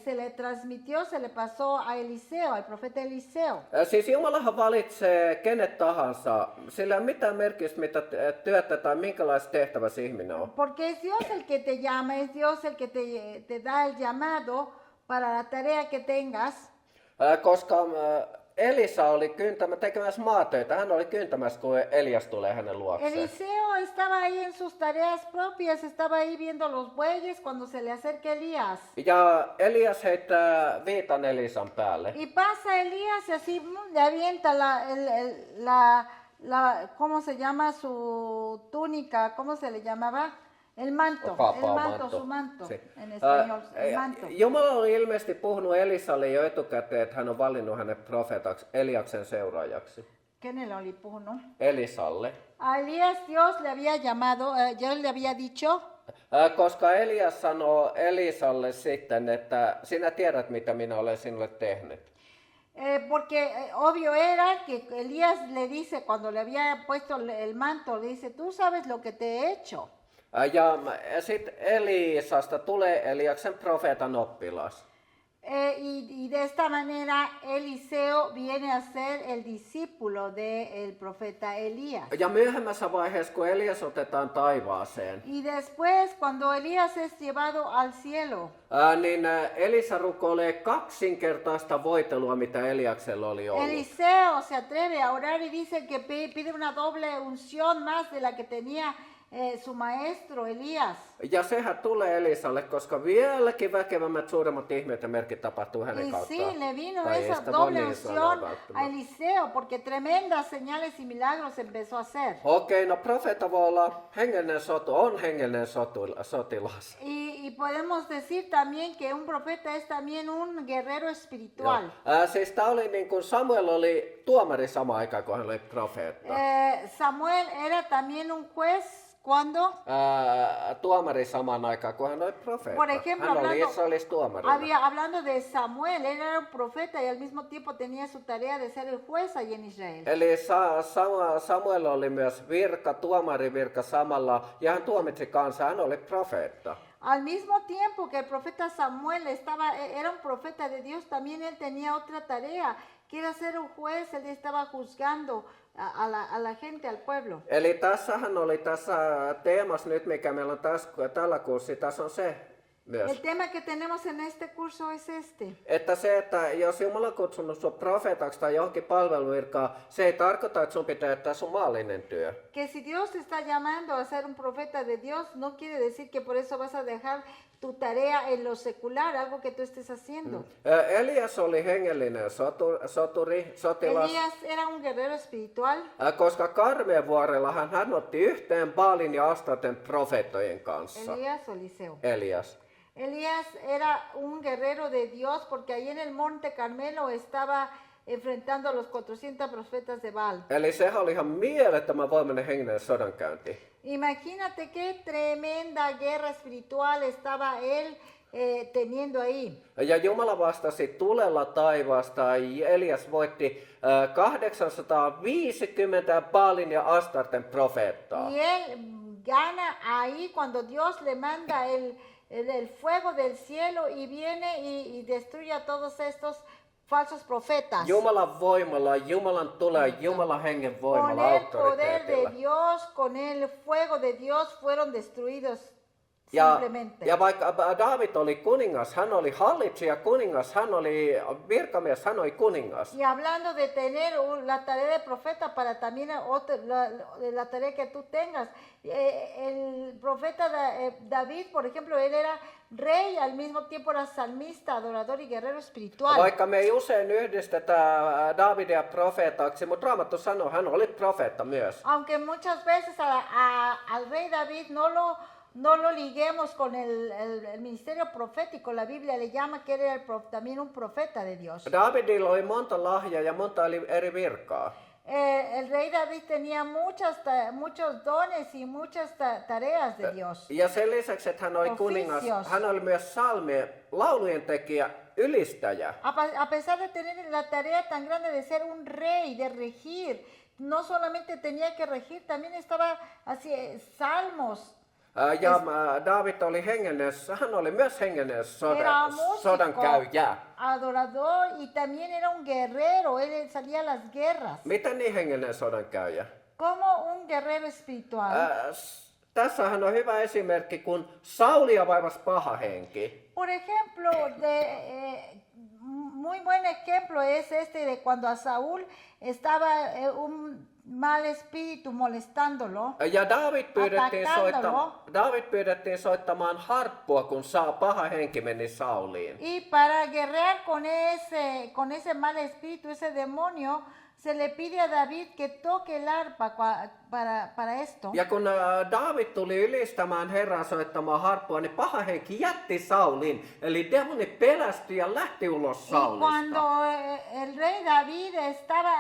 se le transmitió, se le pasó a Eliseo, al profeta Eliseo. Siis Jumalahan valitsee kenet tahansa, sillä ei ole mitään merkitystä, mitä työtä tai minkälaisessa tehtävässä ihminen on. Porque es Dios el que te llama, es Dios el que te da el llamado para la tarea que tengas. Koska Elisa oli tekemässä maatöitä, hän oli kyntämässä, kun Elias tulee hänen luokseen. Eliseo estaba ahí en sus tareas propias, estaba ahí viendo los bueyes cuando se le acerca Elías. Ja Elias heittää viitan Elisan päälle. Y pasa Elías y así le avienta ¿cómo se llama su túnica? ¿Cómo se le llamaba? El manto, Vapaa su manto, Si. en español, el manto. Jumala oli ilmeisesti puhunut Elisalle jo etukäteen, että hän on valinnut hänet profeetaksi Eliaksen seuraajaksi. Kenelle oli puhunut? Elisalle. A Elías Dios le había llamado, Dios le había dicho, Koska Elias sanoo Elisalle sitten, että sinä tiedät mitä minä olen sinulle tehnyt. Porque obvio era que Elías le dice, cuando le había puesto el manto, le dice, tú sabes lo que te he hecho. Ja sitten Elisasta tulee Eliaksen profeetan oppilas. Y de esta manera Eliseo viene a ser el discípulo del profeta Elías. Ja myöhemmässä vaiheessa, kun Elias otetaan taivaaseen, Y después, cuando Elías es llevado al cielo, niin Elisa rukoilee kaksinkertaista voitelua, mitä Eliaksella oli ollut. Eliseo se atreve a orar y dice que pide una doble unción más de la que tenía su maestro Elías. Ja sehän tulee Elisalle, koska vieläkin väkevämmät, suuremmat ihmeet ja merkit tapahtuu hänen Y kauttaan. sí, le vino Tai ei esa sitä voi doble niin sanoa unción a välttämättä. Eliseo, porque tremendas señales y milagros empezó a hacer. Okei, no profeetta voi olla hengellinen on hengellinen sotilas. Y podemos decir también que un profeta es también un guerrero espiritual. Siis tää oli niin kuin Samuel oli tuomari samaan aikaan, kun hän oli profeetta. Samuel era también un juez cuando Tuomari samaan aikaan, kun hän oli profeetta. Por ejemplo, Hän oli Israelissa tuomarina. hablando de Samuel, él era un profeta y al mismo tiempo tenía su tarea de ser el juez allí en Israel. Eli Samuel oli myös tuomarivirka samalla, ja hän tuomitsi kansaa, hän oli profeetta. Al mismo tiempo que el profeta Samuel era un profeta de Dios, también él tenía otra tarea, que era ser un juez, él estaba juzgando a la gente, al pueblo. Eli tässähän oli tässä teemassa nyt, mikä meillä on tällä kurssilla, tässä on se myös. El tema que tenemos en este curso es este. Että se, että jos Jumala on kutsunut sinua profeetaksi tai johonkin palveluvirkaan, se ei tarkoita, että sun pitää jättää sun maallinen työ. Que si Dios te está llamando a ser un profeta de Dios, no quiere decir que por eso vas a dejar tu tarea en lo secular, algo que tú estés haciendo. Elias oli hengellinen sotilas, Elías era un guerrero espiritual, koska Karmeen hän otti yhteen Baalin ja Astarten profeettojen kanssa. Elías o Eliseo. Elias. Elías era un guerrero de Dios porque ahí en el monte Carmelo estaba enfrentando a los 400 profetas de Baal. Eli sehän oli ihan mielettömän voimainen hengellinen sodankäynti. Imagínate qué tremenda guerra espiritual estaba él teniendo ahí. Ja Jumala vastasi tulella taivaasta, ja Elias voitti 850 Baalin ja Astarten profeettaa. Y él gana ahí cuando Dios le manda el fuego del cielo y viene y destruye a todos estos falsos profetas. Jumalan voimalla, Jumalan tulee, Jumalan hengen Con voimalla, el poder de auktoriteetilla. Dios, con el fuego de Dios fueron destruidos Ja, simplemente. ja vaikka Daavid oli kuningas, hän oli hallitsija kuningas, hän oli virkamies, hän oli kuningas. Y hablando de tener la tarea de profeta para también la tarea que tú tengas. El profeta David, por ejemplo, él era rey, al mismo tiempo era salmista, adorador y guerrero espiritual. Vaikka me ei usein yhdistetä Daavidia profeetaksi, mutta Raamattu sanoo, hän oli profeetta myös. Aunque muchas veces al rey David no lo liguemos con el ministerio profético, la Biblia le llama que era también un profeta de Dios. Daavidilla oli monta lahjaa ja monta eri virkaa. El rey David tenía muchos dones y muchas tareas de Dios. Ja sen lisäksi, että hän oli kuningas, Oficios. hän oli myös laulujen tekijä, ylistäjä. A pesar de tener la tarea tan grande de ser un rey, de regir, no solamente tenía que regir, también estaba así, salmos. Ja Daavid oli hän oli myös hengellinen Era músico, sodankäyjä. adorador y también era un guerrero, él salía a las guerras. Miten niin hengellinen sodankäyjä? Como un guerrero espiritual. Tässähän on hyvä esimerkki, kun Saulia vaivasi paha henki. Por ejemplo, muy buen ejemplo es este de cuando a Saúl estaba un mal espíritu molestándolo. Ja Atacándolo. David pyydettiin soittamaan harppua, kun paha henki meni Sauliin. Y para guerrear con ese mal espíritu, ese demonio, se le pide a David que toque el arpa para esto. Ja kun Daavid tuli ylistämään Herraa soittamaan harppua, niin paha henki jätti Saulin. Eli demoni pelästyi ja lähti ulos Y Saulista. cuando el rey David estaba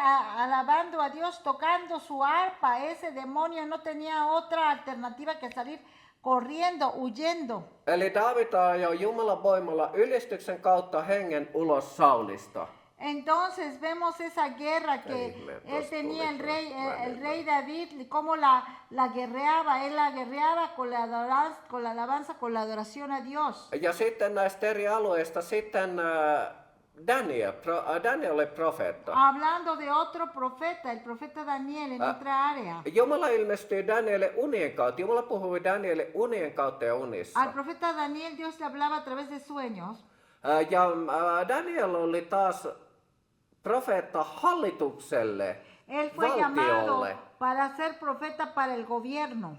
alabando a Dios tocando su arpa, ese demonio no tenía otra alternativa que salir corriendo, huyendo. Eli Daavid ajoi Jumalan voimalla ylistyksen kautta hengen ulos Saulista. Entonces vemos esa guerra que Ay, él tenía, el vale. rey David, cómo la guerreaba, él la guerreaba con la alabanza, con la adoración a Dios. Ja sitten näistä eri alueista sitten Daniel oli profeetta. Hablando de otro profeta, el profeta Daniel en otra área. Jumala ilmestyi Danielille unien kautta. Jumala puhui Danielille unien kautta ja unissa. Al profeta Daniel Dios le hablaba a través de sueños. Ja Daniel oli taas profeetta hallitukselle, Él fue llamado valtiolle. para ser profeta para el gobierno.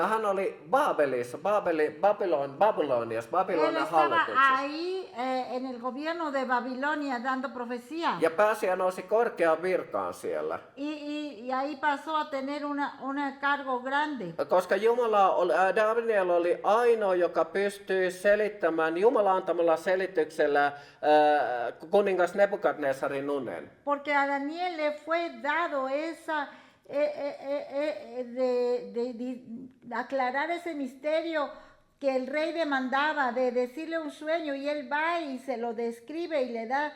Hän oli Babyloniassa, Él Babylonian estaba hallituksessa. ahí en el gobierno de Babilonia dando profecía. Ja pääsi ja nousi korkeaan virkaan siellä. Y ahí pasó a tener una cargo grande. Koska Daniel oli ainoa, joka pystyi selittämään Jumalan antamalla selityksellä kuningas Nebukadnesarin unen. Porque a Daniel le fue dado esa de aclarar ese misterio que el rey demandaba, de decirle un sueño y él va y se lo describe y le da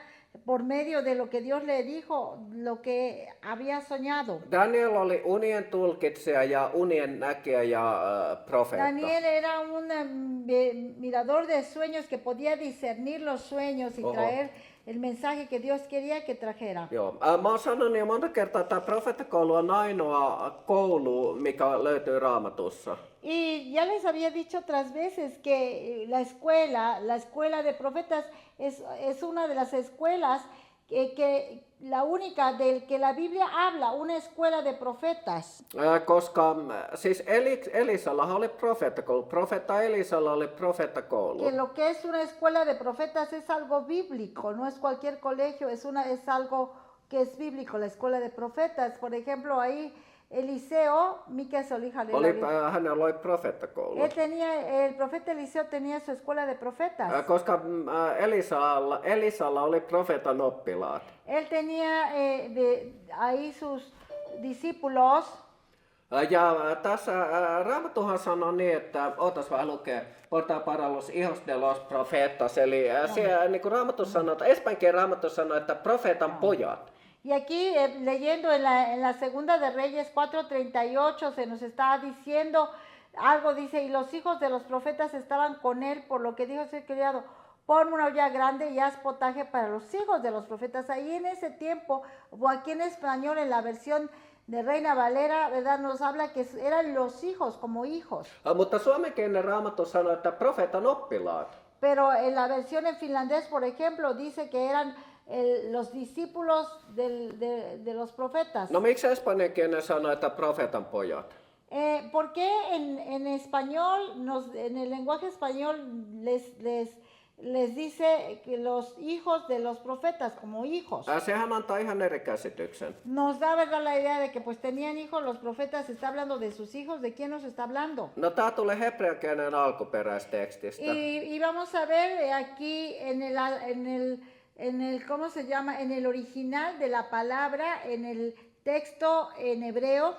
por medio de lo que Dios le dijo, lo que había soñado. Daniel oli unien tulkitsija ja unien näkijä ja profeetta. Daniel era un mirador de sueños que podía discernir los sueños y traer el mensaje que Dios quería que trajera. Joo. Mä oon sanonut jo monta kertaa, että tämä profeettakoulu on ainoa koulu, mikä löytyy Raamatussa. Y ya les había dicho otras veces que la escuela de profetas es una de las escuelas que la única del que la Biblia habla, una escuela de profetas. Koska siis Elisallahan oli profeettakoulu. Profeetta Elisalla oli profeettakoulu. Que lo que es una escuela de profetas es algo bíblico, no es cualquier colegio, es algo que es bíblico, la escuela de profetas. Por ejemplo, ahí Eliseo, mikä se oli Hänellä oli profeettakoulu. el profeta Eliseo tenía su escuela de profetas. Koska Elisalla oli profeetan oppilaat. Él tenía ahí sus discípulos. Ja tässä Raamattuhan sanoo niin, että ootas vähän lukee, porta para los hijos de los profetas. Eli siellä niin kuin Raamattu sanoo, että espanjalainen Raamattu sanoo, että profeetan pojat. Y aquí leyendo en la segunda de Reyes 4:38 se nos está diciendo algo, dice, y los hijos de los profetas estaban con él, por lo que dijo ser criado, ponme una olla grande y haz potaje para los hijos de los profetas. Ahí en ese tiempo, o aquí en español, en la versión de Reina Valera, ¿verdad? Nos habla que eran los hijos, como hijos. Mutta suomenkielinen Raamattu sanoo, että profeetan oppilaat. Pero en la versión en finlandés, por ejemplo, dice que eran los discípulos de los profetas. No miksi espanjankielinen sanoo, että profeetan pojat? ¿Por qué en español, en el lenguaje español, les dice que los hijos de los profetas como hijos? Sehän antaa ihan eri käsityksen. Nos da, verdad, la idea de que pues tenían hijos los profetas, está hablando de sus hijos, ¿de quién nos está hablando? No tää tulee hebreankielinen alkuperäistekstistä. Y vamos a ver aquí en el, ¿cómo se llama? En el original de la palabra, en el texto en hebreo.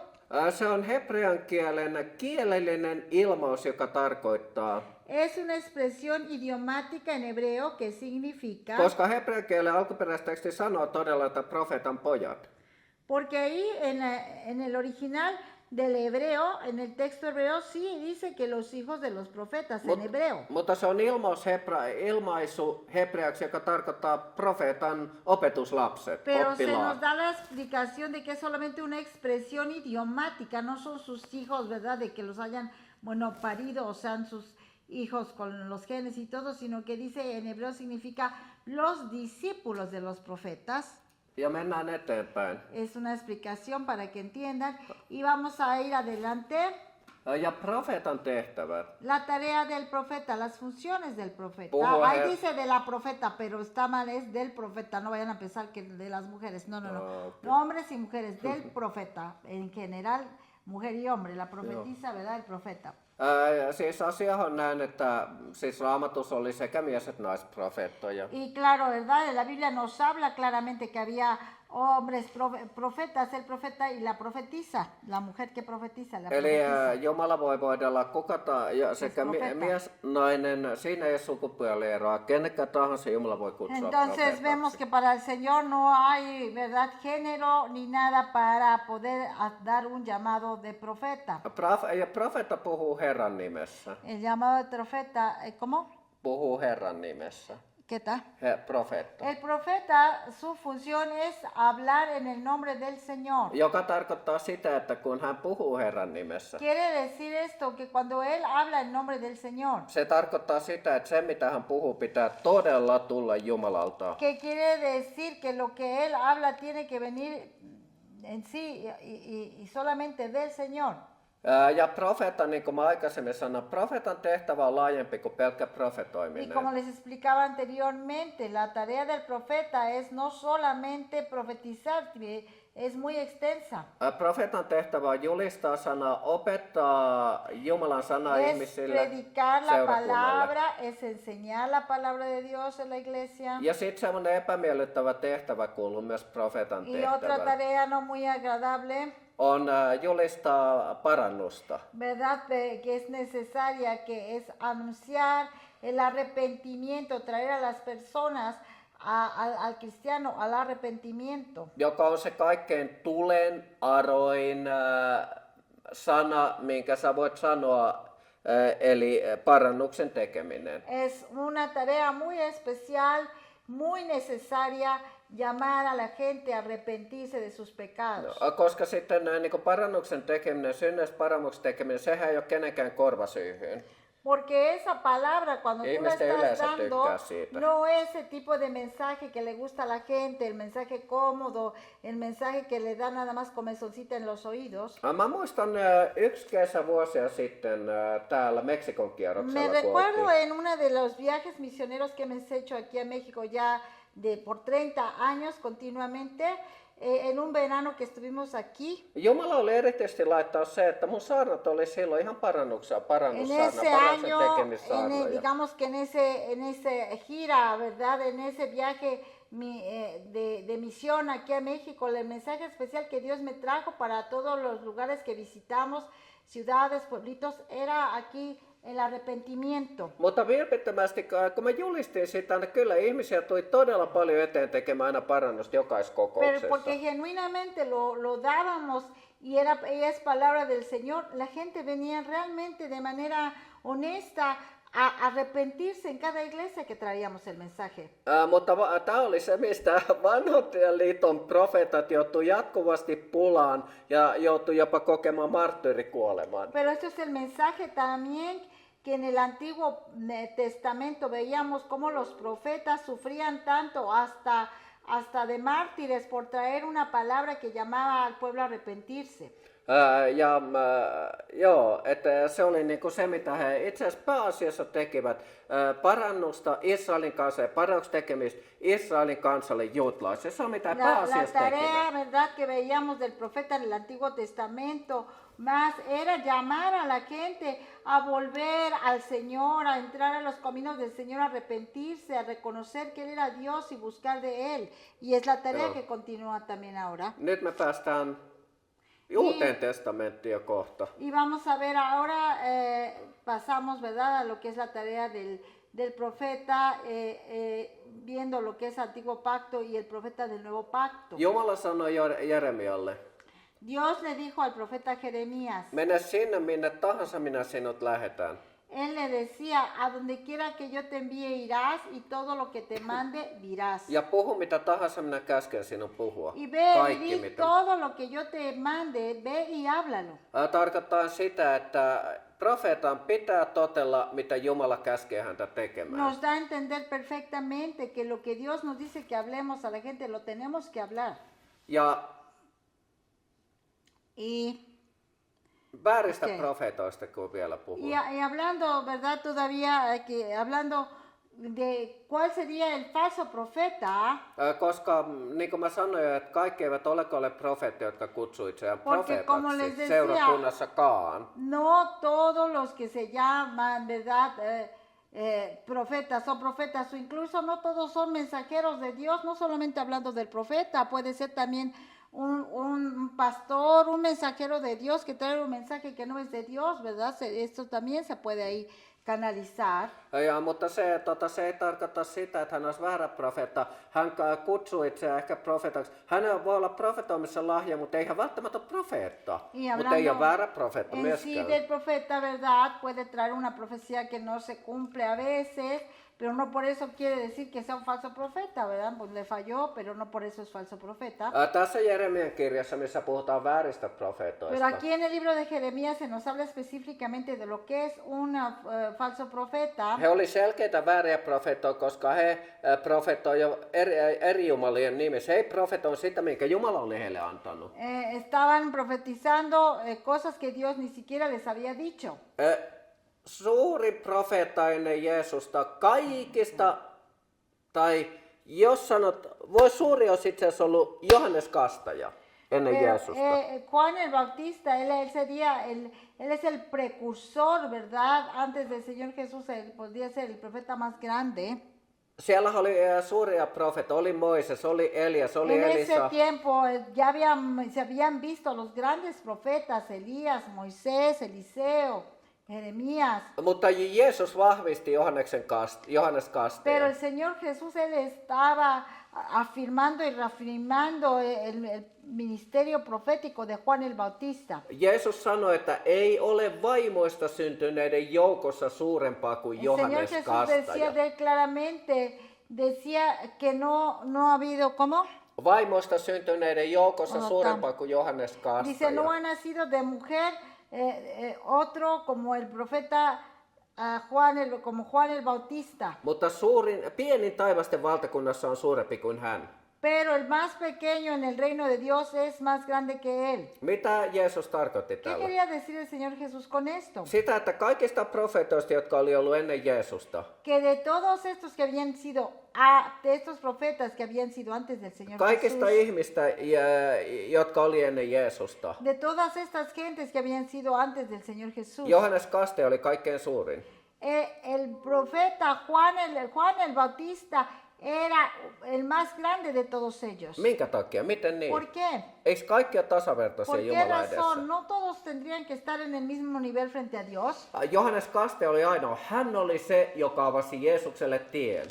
Se on hebreankielinen kielellinen ilmaus, joka tarkoittaa. Es una expresión idiomática en hebreo que significa. Koska hebreankielen alkuperäisteksti sanoo todella, että profeetan pojat. Porque ahí en el original del hebreo, en el texto hebreo, sí dice que los hijos de los profetas en hebreo. Mutta se on ilmaisu hebreaksi, joka tarkoittaa profeetan opetuslapset, Pero se nos oppilaat. da la explicación de que es solamente una expresión idiomática, no son sus hijos, ¿verdad? De que los hayan, bueno, parido o sean sus hijos con los genes y todo, sino que dice en hebreo significa los discípulos de los profetas. Ja mennään eteenpäin. Es una explicación para que entiendan. Y vamos a ir adelante. Ja profeetan tehtävät. La tarea del profeta, las funciones del profeta. Puhua Ahí Her- dice de la profeta, pero está mal, es del profeta. No vayan a pensar que de las mujeres. No, no, no. Ah, ok. No, hombres y mujeres, del profeta. En general, mujer y hombre. La profetisa, ¿verdad? El profeta. Siis asia on näin, että siis Raamatussa oli sekä mies- että naisprofeettoja. Y claro, ¿verdad? La Biblia nos habla claramente que había hombres profetas, el profeta y la profetisa, la mujer que profetiza, la Eli profetisa. Jumala voi voidella ja sekä profeta. mies, nainen, siinä ei ole sukupuolieroa. Kenekä tahansa Jumala voi kutsua Entonces vemos profeetaksi. que para el Señor no hay, ¿verdad?, género ni nada para poder dar un llamado de profeta. Ja profeetta puhuu Herran nimessä. El llamado de profeta, ¿cómo? Puhuu Herran nimessä. ¿Qué tal? Profeetta. El profeta, su función es hablar en el nombre del Señor. Joka tarkoittaa sitä, että kun hän puhuu Herran nimessä, Quiere decir esto, que cuando él habla en nombre del Señor, se tarkoittaa sitä, että se mitä hän puhuu pitää todella tulla Jumalalta. que quiere decir que lo que él habla tiene que venir en sí y solamente del Señor. Ja profeetta, niin kuin mä aikaisemmin sanoin, profeetan tehtävä on laajempi kuin pelkkä Y profetoiminen. como les explicaba anteriormente, la tarea del profeta es no solamente profetizar, es muy extensa. Profeetan tehtävä on julistaa sanaa, opettaa Jumalan sanaa Es ihmisille, predicar la seurakunnalle. palabra, es enseñar la palabra de Dios en la iglesia. Ja sitten semmoinen epämiellyttävä tehtävä kuuluu myös profeetan Y otra tehtävään. tarea no muy agradable, On julistaa parannusta. ¿verdad? Que es necesaria, que es anunciar el arrepentimiento, traer a las personas, al cristiano, al arrepentimiento. Joka on se kaikkein tulen aroin sana, minkä sä voit sanoa, eli parannuksen tekeminen. Es una tarea muy especial, muy necesaria, llamar a la gente a arrepentirse de sus pecados. Koska sitten niin parannuksen tekeminen, synneistä parannuksen tekeminen, sehän ei ole kenenkään korvasyyhyyn. Porque esa palabra, cuando tú la Ihmisten estás yleensä dando, tykkää siitä. no es ese tipo de mensaje que le gusta a la gente, el mensaje cómodo, el mensaje que le da nada más comezoncita en los oídos. Mä muistan yksi kesä vuosia sitten täällä Meksikon Me kierroksella, kun recuerdo oltiin. en uno de los viajes misioneros que hemos hecho aquí a México ya por 30 años continuamente, en un verano que estuvimos aquí. Jumala oli erityisesti laittaa se, että mun saarnat oli silloin ihan En parannuksen ese año, tekemissaarnoja. digamos que en ese gira, ¿verdad? En ese viaje de misión aquí a México, el mensaje especial que Dios me trajo para todos los lugares que visitamos, ciudades, pueblitos, era aquí el arrepentimiento. Mutta vilpittömästi, kun mä julistin sitä, niin kyllä ihmisiä tuli todella paljon eteen tekemään aina parannusta Pero jokaiskokouksessa. porque genuinamente lo dábamos y es palabra del Señor, la gente venía realmente de manera honesta a arrepentirse en cada iglesia que traíamos el mensaje. Mutta tämä oli se, mistä vanhan liiton profeetat joutui jatkuvasti pulaan ja joutui jopa kokemaan marttyyrikuoleman. Pero esto es el mensaje también que en el Antiguo Testamento veíamos cómo los profetas sufrían tanto hasta de mártires por traer una palabra que llamaba al pueblo a arrepentirse. Joo, että se oli niinku se, mitä he itse asiassa pääasiassa tekivät, parannusta Israelin kansalle, parannuksen tekemistä Israelin kansalle juutalaisille. Se on mitä he La pääasiassa tarea, tekivät. ¿verdad?, que veíamos del profeta en el Antiguo Testamento más era llamar a la gente a volver al Señor, a entrar a los caminos del Señor, a arrepentirse, a reconocer que Él era Dios y buscar de Él. Y es la tarea Joo. que continúa también ahora. Nyt me päästään Uuteen testamenttiin jo kohta. Y vamos a ver ahora, pasamos, ¿verdad?, a lo que es la tarea del profeta, viendo lo que es Antiguo Pacto y el profeta del Nuevo Pacto. Jumala sanoi Jeremialle, Dios le dijo al profeta Jeremías, mene sinne minne tahansa minä sinut lähetän. Él le decía, a donde quiera que yo te envíe irás y todo lo que te mande dirás. Ja puhu mitä tahansa minä käsken sinun puhua. Y ve y Kaikki di mitä. todo lo que yo te mande, ve y háblalo. Tarkoittaa sitä, että profeetan pitää totella, mitä Jumala käskee häntä tekemään. Nos da a entender perfectamente que lo que Dios nos dice que hablemos a la gente, lo tenemos que hablar. Ja Y Vääristä Okei. profeetoista, kun vielä puhun. Y hablando, ¿verdad? Todavía, hablando de cuál sería el falso profeta, Koska niin kuin mä sanoin, että kaikki eivät ole profeetteja, jotka kutsuu itseään Porque como les profeetaksi decía- seurakunnassakaan. no todos los que se llaman, ¿verdad? Profetas o profetas, o incluso no todos son mensajeros de Dios, no solamente hablando del profeta, puede ser también un pastor, un mensajero de Dios que trae un mensaje que no es de Dios, ¿verdad? Esto también se puede ahí canalizar. Ja, mutta se ei tarkoita sitä, että hän olisi väärä profeetta. Hän kutsuu itseään ehkä profeetaksi. Hänellä voi olla profetoimissa lahja, mutta ei hän välttämättä ole profeetta. Y Mutta ei ole hablando väärä profeetta en sí myöskään. del profeta, ¿verdad? Puede traer una profecía que no se cumple a veces, pero no por eso quiere decir que sea un falso profeta, ¿verdad? Pues le falló, pero no por eso es falso profeta. Tässä Jeremian kirjassa, missä puhutaan vääristä Pero profeetoista. aquí en el libro de Jeremías se nos habla específicamente de lo que es un falso profeta. He oli selkeitä vääriä profeettoja, koska he profeetoi jo eri jumalien nimissä. He ei profetoi sitä, minkä Jumala on heille antanut. Estaban profetizando cosas que Dios ni siquiera les había dicho. Suuri profeetta ennen Jeesusta kaikista, tai jos sanot, voi suuri olisi itse asiassa ollut Johannes Kastaja ennen Pero, Jeesusta. Juan el Bautista, él sería él es el precursor, ¿verdad? Antes del Señor Jesús, él podría ser el profeta más grande. Siellä oli suuria profeettoja, oli Moises, oli Elias, oli En ese Elisa. tiempo ya se habían visto los grandes profetas, Elías, Moisés, Eliseo, Jeremías. Mutta Jeesus vahvisti Johannes Pero Kastajan. el Señor Jesús, él estaba afirmando y reafirmando el ministerio profético de Juan el Bautista. Jeesus sanoi, että ei ole vaimoista syntyneiden joukossa suurempaa kuin El Señor Johannes Jesús decía Kastaja. de él claramente, decía que no ha habido, ¿cómo? Vaimoista syntyneiden joukossa Otan. suurempaa kuin Johannes Dice, no Kastaja. ha nacido de mujer otro como el profeta como Juan el Bautista. Mutta pienin taivasten valtakunnassa on suurempi kuin hän. Pero el más pequeño en el reino de Dios es más grande que él. Mitä Jeesus tarkoitti ¿Qué tällä? quería decir el Señor Jesús con esto? Sitä, että kaikista profeetoista, jotka oli ollut ennen Jeesusta, Que de todos estos que habían sido, de estos profetas que habían sido antes del Señor kaikista Jesús, ihmistä, jotka oli ennen Jeesusta, de todas estas gentes que habían sido antes del Señor Jesús, Johannes Kastaja oli kaikkein suurin. el profeta Juan el Bautista era el más grande de todos ellos. Minkä takia? Miten niin? ¿Por qué? Eikö kaikki ole tasavertaisia ¿Por qué Jumalan edessä? razón? No todos tendrían que estar en el mismo nivel frente a Dios. Johannes Kastaja oli ainoa. Hän oli se, joka avasi Jeesukselle tien.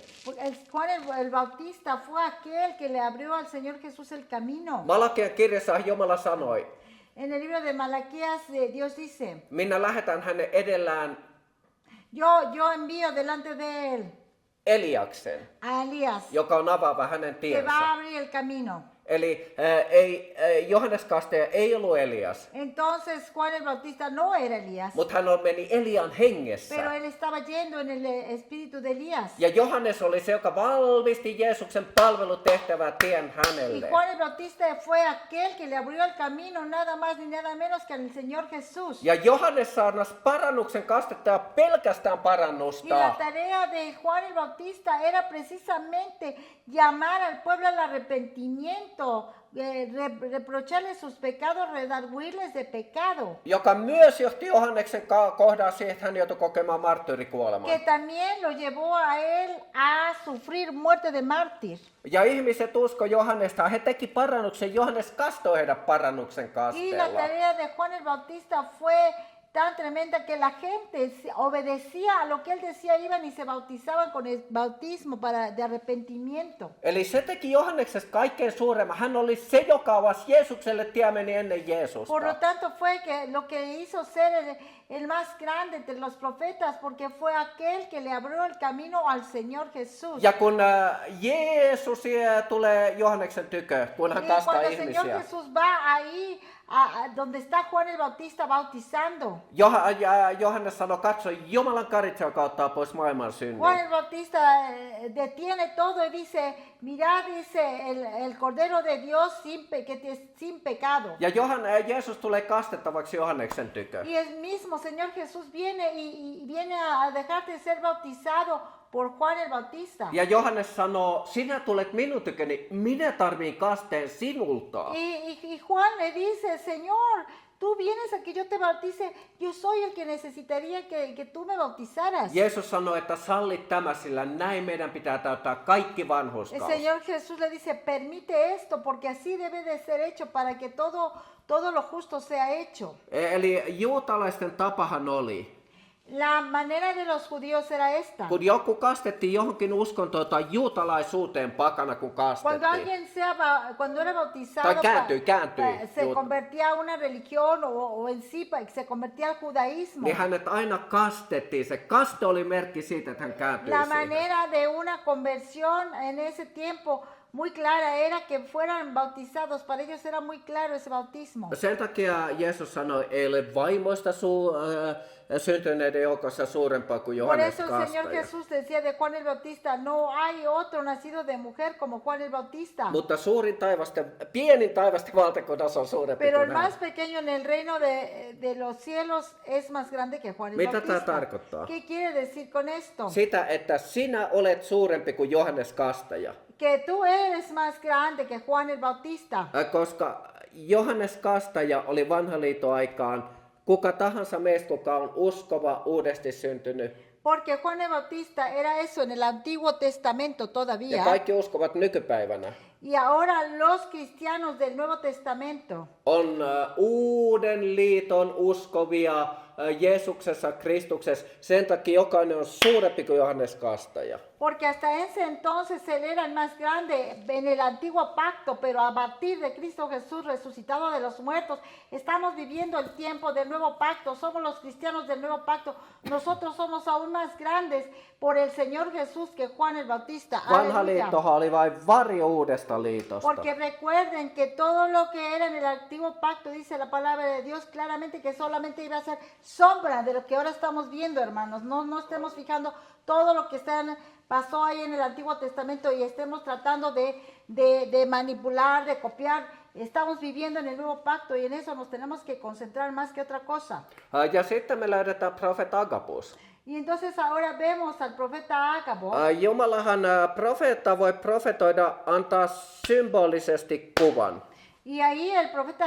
Juan el Bautista fue aquel que le abrió al Señor Jesús el camino. Malakian kirjassa Jumala sanoi, En el libro de Malaquías, Dios dice, minä lähetän hänen edellään yo envío delante de él Eliaksen, a Elías, joka on avaava hänen que tiensä. va a abrir el camino. Eli Johannes Kastaja ei ollut Elias, Entonces Juan el Bautista no era Elías, mutta hän meni Elian hengessä. pero él estaba yendo en el espíritu de Elías. Ja Johannes oli se, joka valmisti Jeesuksen palvelutehtävää tien Y hänelle. Juan el Bautista fue aquel que le abrió el camino nada más ni nada menos que al Señor Jesús. Ja Johannes saarnasi parannuksen kastetta ja pelkästään Y la parannusta. tarea de Juan el Bautista era precisamente llamar al pueblo al arrepentimiento, reprocharle sus pecados, redarguirles de pecado. Joka myös johti Johanneksen kohdalla siihen, että hän joutui kokemaan marttyyrikuoleman. Que también lo llevó a él a sufrir muerte de mártir. Ja ihmiset usko Johannesta, he teki parannuksen, Johannes kastoi heidän parannuksen Y la kasteella. tarea de Juan el Bautista fue tan tremenda que la gente obedecía a lo que él decía, iban y se bautizaban con el bautismo de arrepentimiento. Eli se teki Johanneksesta kaikkein suuremman. Hän oli se, joka avasi Jeesukselle tie meni ennen Por lo Jeesusta. tanto fue que lo que hizo ser el más grande entre los profetas, porque fue aquel que le abrió el camino al Señor Jesús. Ja kun Jeesus tulee Johanneksen tykö, kun hän Y kastaa cuando el Señor ihmisiä, Jesús va ahí donde está Juan el Bautista bautizando. Johannes sanoi, katso, Jumalan karitsa, joka ottaa pois maailman synnin. Juan el Bautista detiene todo y dice, mirad, dice el Cordero de Dios sin pecado. Ja Jeesus tulee kastettavaksi Johanneksen tykö. Y el mismo Señor Jesús viene y viene a dejarte ser bautizado por Juan el Bautista. Ja Johannes sanoo, sinä tulet minun tyköni, minä tarviin kasteen sinulta. Y Juan le dice, Señor, tú vienes a que yo te bautice, yo soy el que necesitaría que tú me bautizaras. Jeesus sanoi, että sallit tämä, sillä näin meidän pitää täyttää kaikki El vanhurskaus. Señor Jesús le dice, permite esto porque así debe de ser hecho para que todo lo justo sea hecho. Eli juutalaisten tapahan oli, La manera de los judíos era esta. kun joku kastettiin johonkin uskontoon tai juutalaisuuteen pakana, kun Cuando kastettiin. cuando era bautizado, Tai kääntyi se juut- convertía a una religión o en sí se convertía al judaísmo. Niin hänet aina kastettiin. Se kaste oli merkki siitä, että hän kääntyi La siihen. manera de una conversión en ese tiempo muy clara era que fueran bautizados. Para ellos era muy claro ese bautismo. Sen takia Jeesus sanoi, ei ole vaimoista syntyneiden joukossa suurempaa kuin Por Johannes eso el Señor Kastaja. Jesús decía de Juan el Bautista, no hay otro nacido de mujer como Juan el Bautista. Mutta pienin taivasten valtakunnassa on suurempi Pero el kuin hän. más pequeño en el reino de los cielos es más grande que Juan el Mitä tämä Bautista. tarkoittaa? ¿Qué quiere decir con esto? Sitä, että sinä olet suurempi kuin Johannes Kastaja. Que tú eres más grande que Juan el Bautista. Koska Johannes Kastaja oli vanhan liiton aikaan kuka tahansa meistä, kuka on uskova, uudesti syntynyt. Porque Juan el Bautista era eso en el Antiguo Testamento Ja todavía. kaikki uskovat nykypäivänä. Y ahora los cristianos del Nuevo Testamento On uuden liiton uskovia Jeesuksessa, Kristuksessa. Sen takia jokainen on suurempi kuin Johannes Kastaja. porque hasta ese entonces él era el más grande en el antiguo pacto, pero a partir de Cristo Jesús resucitado de los muertos, estamos viviendo el tiempo del nuevo pacto, somos los cristianos del nuevo pacto, nosotros somos aún más grandes por el Señor Jesús que Juan el Bautista. Vanha Aleluya. liittohan oli vain varjo uudesta liitosta. Porque recuerden que todo lo que era en el antiguo pacto, dice la palabra de Dios claramente que solamente iba a ser sombra de lo que ahora estamos viendo, hermanos. No estemos fijando todo lo que pasó ahí en el Antiguo Testamento y estemos tratando de manipular, de copiar. Estamos viviendo en el nuevo pacto y en eso nos tenemos que concentrar más que otra cosa. Ja sitten me löydetään profeetta Agabus. Y entonces ahora vemos al profeta Agabo. Jumalahan profeetta voi profetoida, antaa symbolisesti kuvan. Y ahí el profeta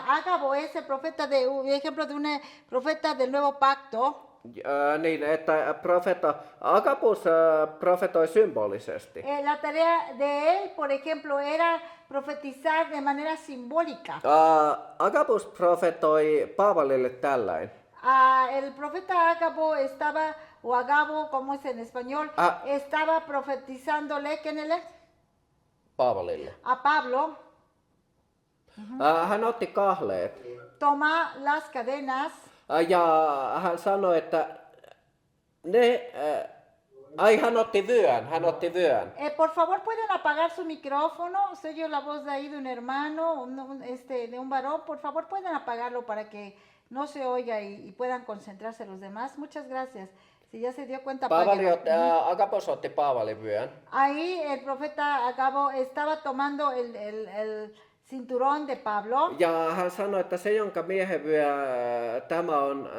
Agabo es el profeta ejemplo de un profeta del nuevo pacto. Niin, että Agabus profetoi symbolisesti. La tarea de él, por ejemplo, era profetizar de manera simbólica. Agabus profetoi Paavalille tällain. El profeta Agabo estaba, o Agabo, como es en español, estaba profetizándole, ¿quién Paavalille. a Pablo, Hän otti kahleet toma las cadenas ja hän sanoi, että hän otti vyön. Por favor, ¿pueden apagar su micrófono? Se oye la voz de ahí de un hermano, de un varón. Por favor, ¿pueden apagarlo para que no se oiga y puedan concentrarse los demás? Muchas gracias. Si ya se dio cuenta, apáguenlo. Agabus otti Paavalin vyön. Ahí el profeta Agabo estaba tomando el cinturón de Pablo. Ja hän sanoi, että se, jonka miehen vyö, tämä on,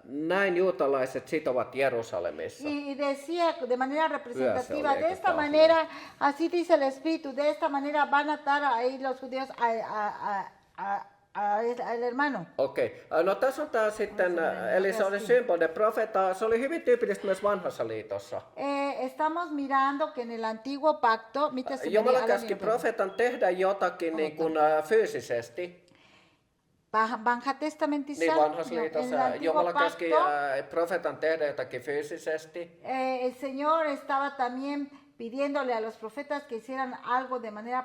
näin juutalaiset sitovat Jerusalemissa. Y decía de manera representativa, Yhdessä de esta oli manera, así dice el Espíritu, de esta manera van a atar ahí los judíos al hermano. Okei. No tässä on tää sitten, eli se oli symbolinen profeetta. Se oli hyvin tyypillistä myös vanhassa liitossa. Estamos mirando que en el antiguo pacto, Jumala käski profeetan tehdä jotakin niin kuin, fyysisesti. Vanha testamentissa, Niin vanhassa en el liitossa antiguo Jumala käski pacto, profeetan tehdä jotakin fyysisesti. el Señor estaba también pidiéndole a los profetas que hicieran algo de manera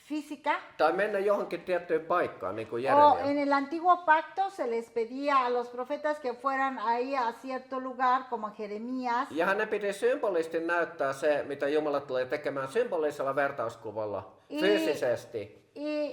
física. Tai mennä johonkin tiettyyn paikkaan, niin kuin O Jeremia. en el antiguo pacto se les pedía a los profetas que fueran ahí a cierto lugar, como Jeremías. Ja hänen piti symbolisesti näyttää se, mitä Jumala tulee tekemään symbolisella vertauskuvalla, fyysisesti. Y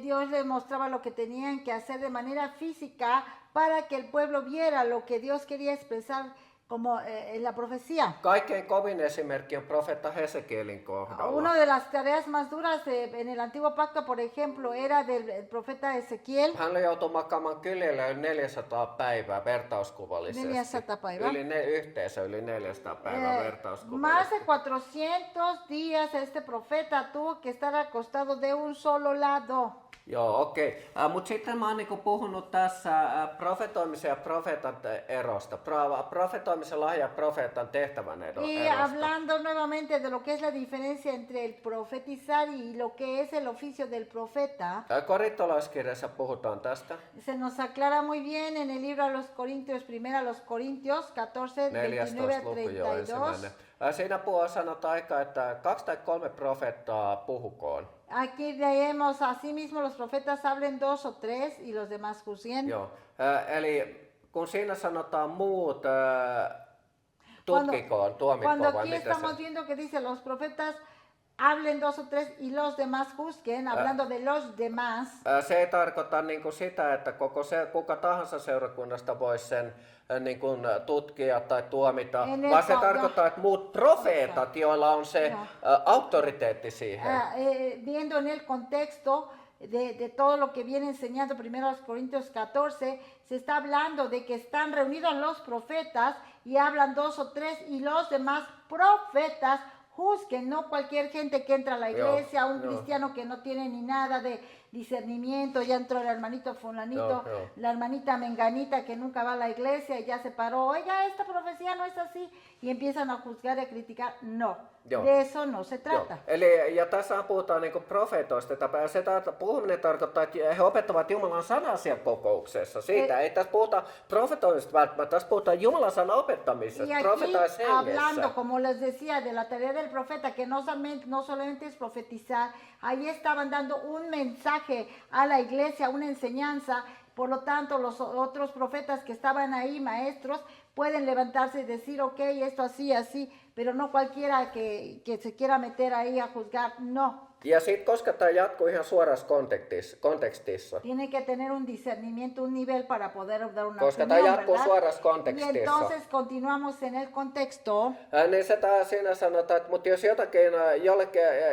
Dios les mostraba lo que tenían que hacer de manera física para que el pueblo viera lo que Dios quería expresar como en la profecía. Kaikkein kovin esimerkki on profeetta Hesekielin kohdalla. Una de las tareas más duras en el antiguo pacto, por ejemplo, era del profeta Ezequiel. Hän joutui makaamaan kyljellä yli 400 päivää vertauskuvallisesti. 400 päivää. Yhteensä yli 400 päivää Más vertauskuvallisesti. de 400 días este profeta tuvo que estar acostado de un solo lado. Joo, okei. Mutta sitten mä oon niinku puhunut tässä profetoimisen ja profeetan erosta. Profetoimisen lahja ja profeetan tehtävän erosta. Y hablando nuevamente de lo que es la diferencia entre el profetizar y lo que es el oficio del profeta, Korintolaiskirjassa puhutaan tästä. se nos aclara muy bien en el libro a los Corintios, primero a los Corintios 14, 29 a 14. luku jo 32. ensimmäinen. Siinä sanotaan aika, että 2 tai 3 profeettaa puhukoon. Aquí leemos, asimismo los profetas hablen 2 o 3 y los demás juzguen. Joo. Eli kun siinä sanotaan muut tutkikoon, tuomikoon Cuando vai aquí miten estamos se? viendo que dice los profetas hablen 2 o 3 y los demás juzguen, hablando de los demás. Se ei tarkoita niinku sitä, että kuka tahansa seurakunnasta voisi sen niin kuin tutkia tai tuomita, vaan se tarkoittaa, että muut profeetat, joilla on se auktoriteetti siihen. Viendo en el contexto de todo lo que viene enseñando primero a los Corintios 14, se está hablando de que están reunidos los profetas y hablan 2 o 3 y los demás profetas juzguen, no cualquier gente que entra a la iglesia, un cristiano que no tiene ni nada de discernimiento, ya entró el hermanito fulanito, la hermanita menganita que nunca va a la iglesia y ya se paró, oiga, esta profecía no es así, y empiezan a juzgar y a criticar. No, de eso no se trata. Eli, ja tässä puhutaan niinku profeetoista, puhuminen tarkoittaa, että he opettavat Jumalan sanasia kokouksessa. Siitä ei tässä puhuta profetoinnista välttämättä, tässä puhutaan Jumalan sanan opettamisesta, Y aquí, hablando, como les decía, de la tarea del profeta, que no solamente es profetizar, ahí estaban dando un mensaje a la iglesia, una enseñanza. Por lo tanto, los otros profetas que estaban ahí, maestros, pueden levantarse y decir, ok, esto así, así, pero no cualquiera que se quiera meter ahí a juzgar, no. Ja sitten koska tämä jatkuu ihan suorassa kontekstissa. Tiene que tener un discernimiento, un nivel para poder dar una Koska opinión, tämä jatkuu ¿verdad? suorassa Y kontekstissa. entonces continuamos en el contexto. Niin se siinä sanotaan, että mutta jos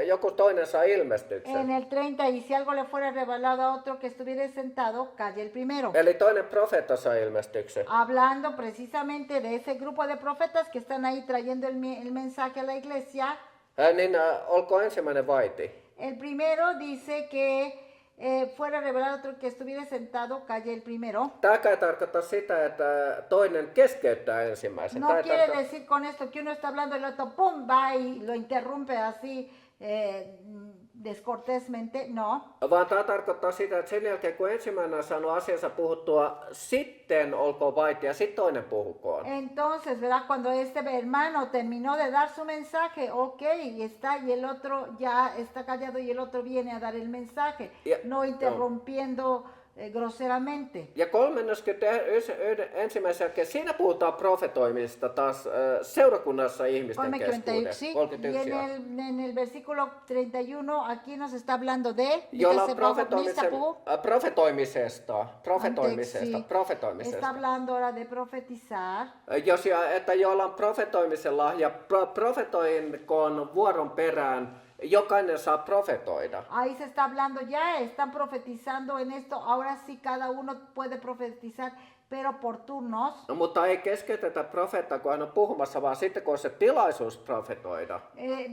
joku toinen saa ilmestyksen. En el 30, y si algo le fuera revelado a otro que estuviera sentado, calle el primero. Eli toinen profeetta saa ilmestyksen. Hablando precisamente de ese grupo de profetas que están ahí trayendo el mensaje a la iglesia. Niin olkoon ensimmäinen vaiti. El primero dice que fuera revelado otro que estuviera sentado, calle el primero. Tämä ei tarkoita sitä, että toinen keskeyttää ensimmäisen. No quiere decir con esto que uno está hablando y el otro pum va y lo interrumpe así descortésmente, no. Vaan tämä tarkoittaa sitä, että sen jälkeen kun ensimmäinen on saanut asiansa puhuttua, sitten olkoon vaiti ja sitten toinen puhukoon. Entonces, ¿verdad? Cuando este hermano terminó de dar su mensaje, ok, y está, y el otro ya está callado y el otro viene a dar el mensaje, no interrumpiendo groseramente. Ja 31. jälkeen siinä puhutaan profetoimisesta taas seurakunnassa ihmisten keskuudessa. 31. Y en el versículo 31, aquí nos está hablando de jolla on profetoimisesta. Está hablando ahora de profetizar. Että jolla on profetoimisen lahja, profetoinkoon vuoron perään. Jokainen saa profetoida. Ahí se está hablando, ya están profetizando en esto, ahora sí cada uno puede profetizar, pero por turnos. No, mutta ei keskeytetä profeettaa, kun hän on puhumassa, vaan sitten kun on se tilaisuus profetoida.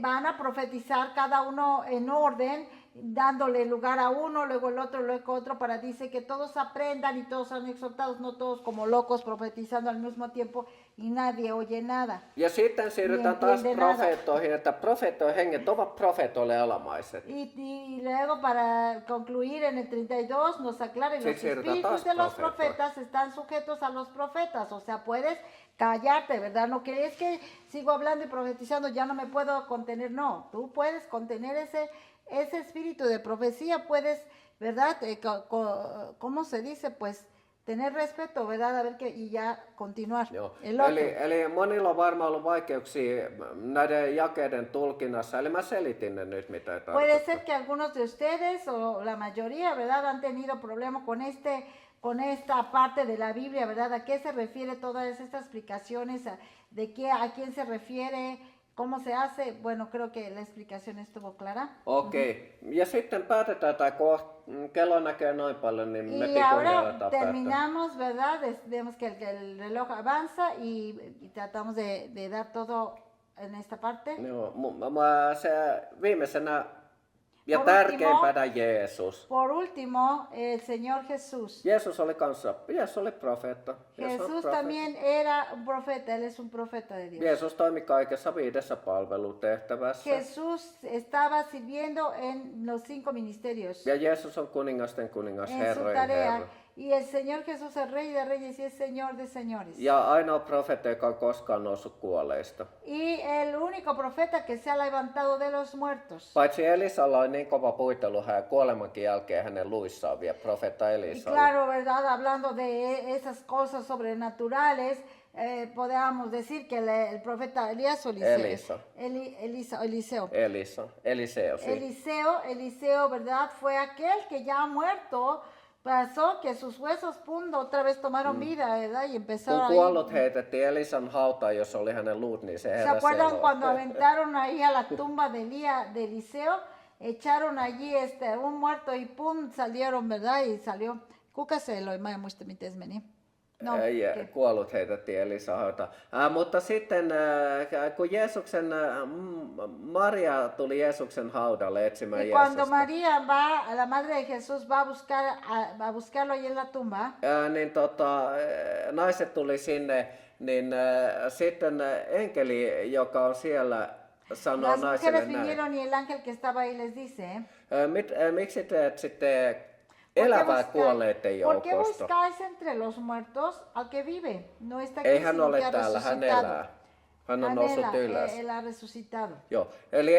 Van a profetizar cada uno en orden, dándole lugar a uno, luego el otro, luego otro, para dice que todos aprendan y todos son exhortados, no todos como locos profetizando al mismo tiempo y nadie oye nada. Ja sitten siirrytään taas profeettoihin, että profeettojen henget ovat profeetoille alamaiset. Y luego para concluir en el 32 nos aclara, los espíritus de los profetas están sujetos a los profetas, o sea, puedes callarte, ¿verdad? No que es que sigo hablando y profetizando, ya no me puedo contener, no, tú puedes contener ese espíritu de profecía, puedes, ¿verdad? ¿Cómo se dice? Pues tener respeto, ¿verdad? A ver qué, y ya continuar. Joo. El otro. Eli monilla on varmaan ollut vaikeuksia näiden jakeiden tulkinnassa, eli mä selitin ne nyt, mitä ei Puede tarkoita. ser que algunos de ustedes o la mayoría, ¿verdad? Han tenido problema con esta parte de la Biblia, ¿verdad? ¿A qué se refiere todas estas explicaciones? ¿A quién se refiere? ¿Cómo se hace? Bueno, creo que la explicación estuvo clara. Okei. Ja sitten päätetään tämä kello näkee noin paljon, niin me Y ahora pikkuhiljaa aletaan päättää. terminamos, ¿verdad? Vemos que el reloj avanza y tratamos de dar todo en esta parte. Joo, se viimeisenä ja Por tärkeimpänä Jeesus. Por último, el Señor Jesús. Jeesus oli profeetta. Jesús también era un profeta, él es un profeta de Dios. Jeesus toimi kaikessa 5 palvelutehtävässä. Jesús estaba sirviendo en los 5 ministerios, Ja Jeesus on kuningasten kuningas, en su herrojen tarea. herra. Y el Señor Jesús es Rey de Reyes y es Señor de Señores. Ja ainoa profeetta, joka on koskaan noussut kuolleista. Y el único profeta que se ha levantado de los muertos. Paitsi Elisalla on niin kova puitelu hän kuolemankin jälkeen hänen luissaan vielä, profeetta Y Elisa. claro, ¿verdad? Hablando de esas cosas sobrenaturales, podríamos decir que el profeta Elías o Eliseo. Eliseo. Eliseo, ¿verdad? Fue aquel que ya muerto pasó que sus huesos, otra vez tomaron vida, ¿verdad? Y Kun empezaron kuollut heitettiin Elisan hautaan, jossa oli hänen luut, niin se ¿Se heräsi acuerdan eloon. cuando aventaron ahí a la tumba de Eliseo? Echaron allí un muerto y pum, salieron, ¿verdad? Y salió. Kuka se loi? Mä en muista, miten se meni. No, okei. Kuollut heitettiin Elisan hautaan. Mutta sitten kun Maria tuli Jeesuksen haudalle etsimään Y cuando Jeesusta, María va, la madre de Jesús va a buscarlo ahí en la tumba, niin naiset tuli sinne, niin sitten enkeli, joka on siellä, sanoo las naiselle mujeres näin. vinieron y el ángel que estaba ahí les dice, Miksi te etsitte elävää kuolleiden ¿por qué joukosta? buscáis entre los muertos al que vive? No está aquí, Ei hän sino ole que ha täällä, hän resucitado. elää. Hän on noussut ylös. Él ha resucitado. Joo, eli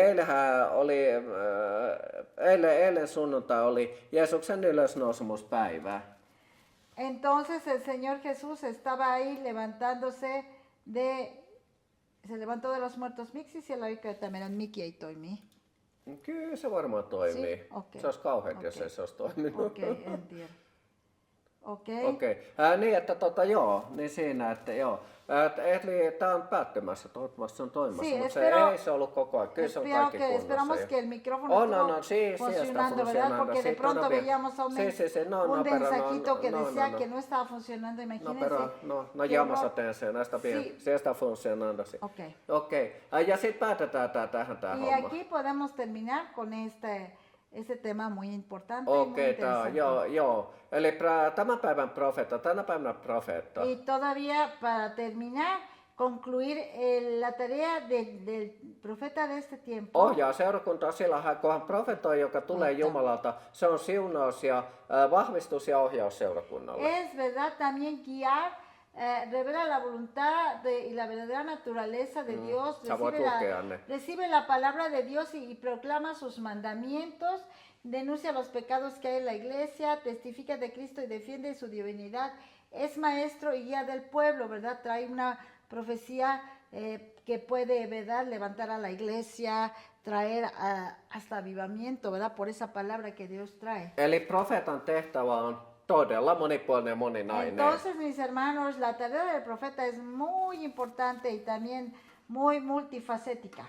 eilen sunnuntai oli Jeesuksen ylösnousemuspäivä. Entonces el Señor Jesús estaba ahí levantándose se levantó de los muertos. Miksi siellä oikein meidän mikki ei toimi? Kyllä se varmaan toimii. Si? Okei. Se olisi kauhean, jos Okei. ei se olisi toiminut. Okei, en tiedä. Okei. Okei. Niin, että joo, niin siinä, että joo. Eli tämä on päättymässä, toivottavasti se on toimimassa, Sí, mutta espero- ei se ollut koko ajan, kyllä se on kaikki Esperamos kunnossa. que el micrófono Oh, estuvo no, sí, está funcionando, ¿verdad? funcionando, Porque de sí, pronto todo bien. veíamos a un, un pero mensajito que no, decía no. que no estaba funcionando, No, imagínense. pero no que llamas uno- atención, está bien, Sí. se está funcionando. Sí. Okei. Okei. Ja sitten päätetään tämä Y homma. aquí podemos terminar con este tema muy importante. y muy Okei, interesante. joo. Eli tämän päivän tänä päivänä profeetta. Y todavía para terminar, concluir la tarea del profeta de este tiempo. Ohjaa seurakuntaa sillä kohan profetoi, joka tulee Mutta. Jumalalta. Se on siunaus ja vahvistus ja ohjaus seurakunnalle. Es verdad también guiar, revela la voluntad y la verdadera naturaleza de Dios, Sä voit lukea ne. recibe la palabra de Dios y proclama sus mandamientos, denuncia los pecados que hay en la iglesia, testifica de Cristo y defiende su divinidad, es maestro y guía del pueblo, ¿verdad? Trae una profecía que puede, ¿verdad?, levantar a la iglesia, traer hasta avivamiento, ¿verdad?, por esa palabra que Dios trae. Eli profeetan tehtävä on todella monipuolinen ja moninainen. Entonces, mis hermanos, la tarea del profeta es muy importante y también muy multifacética.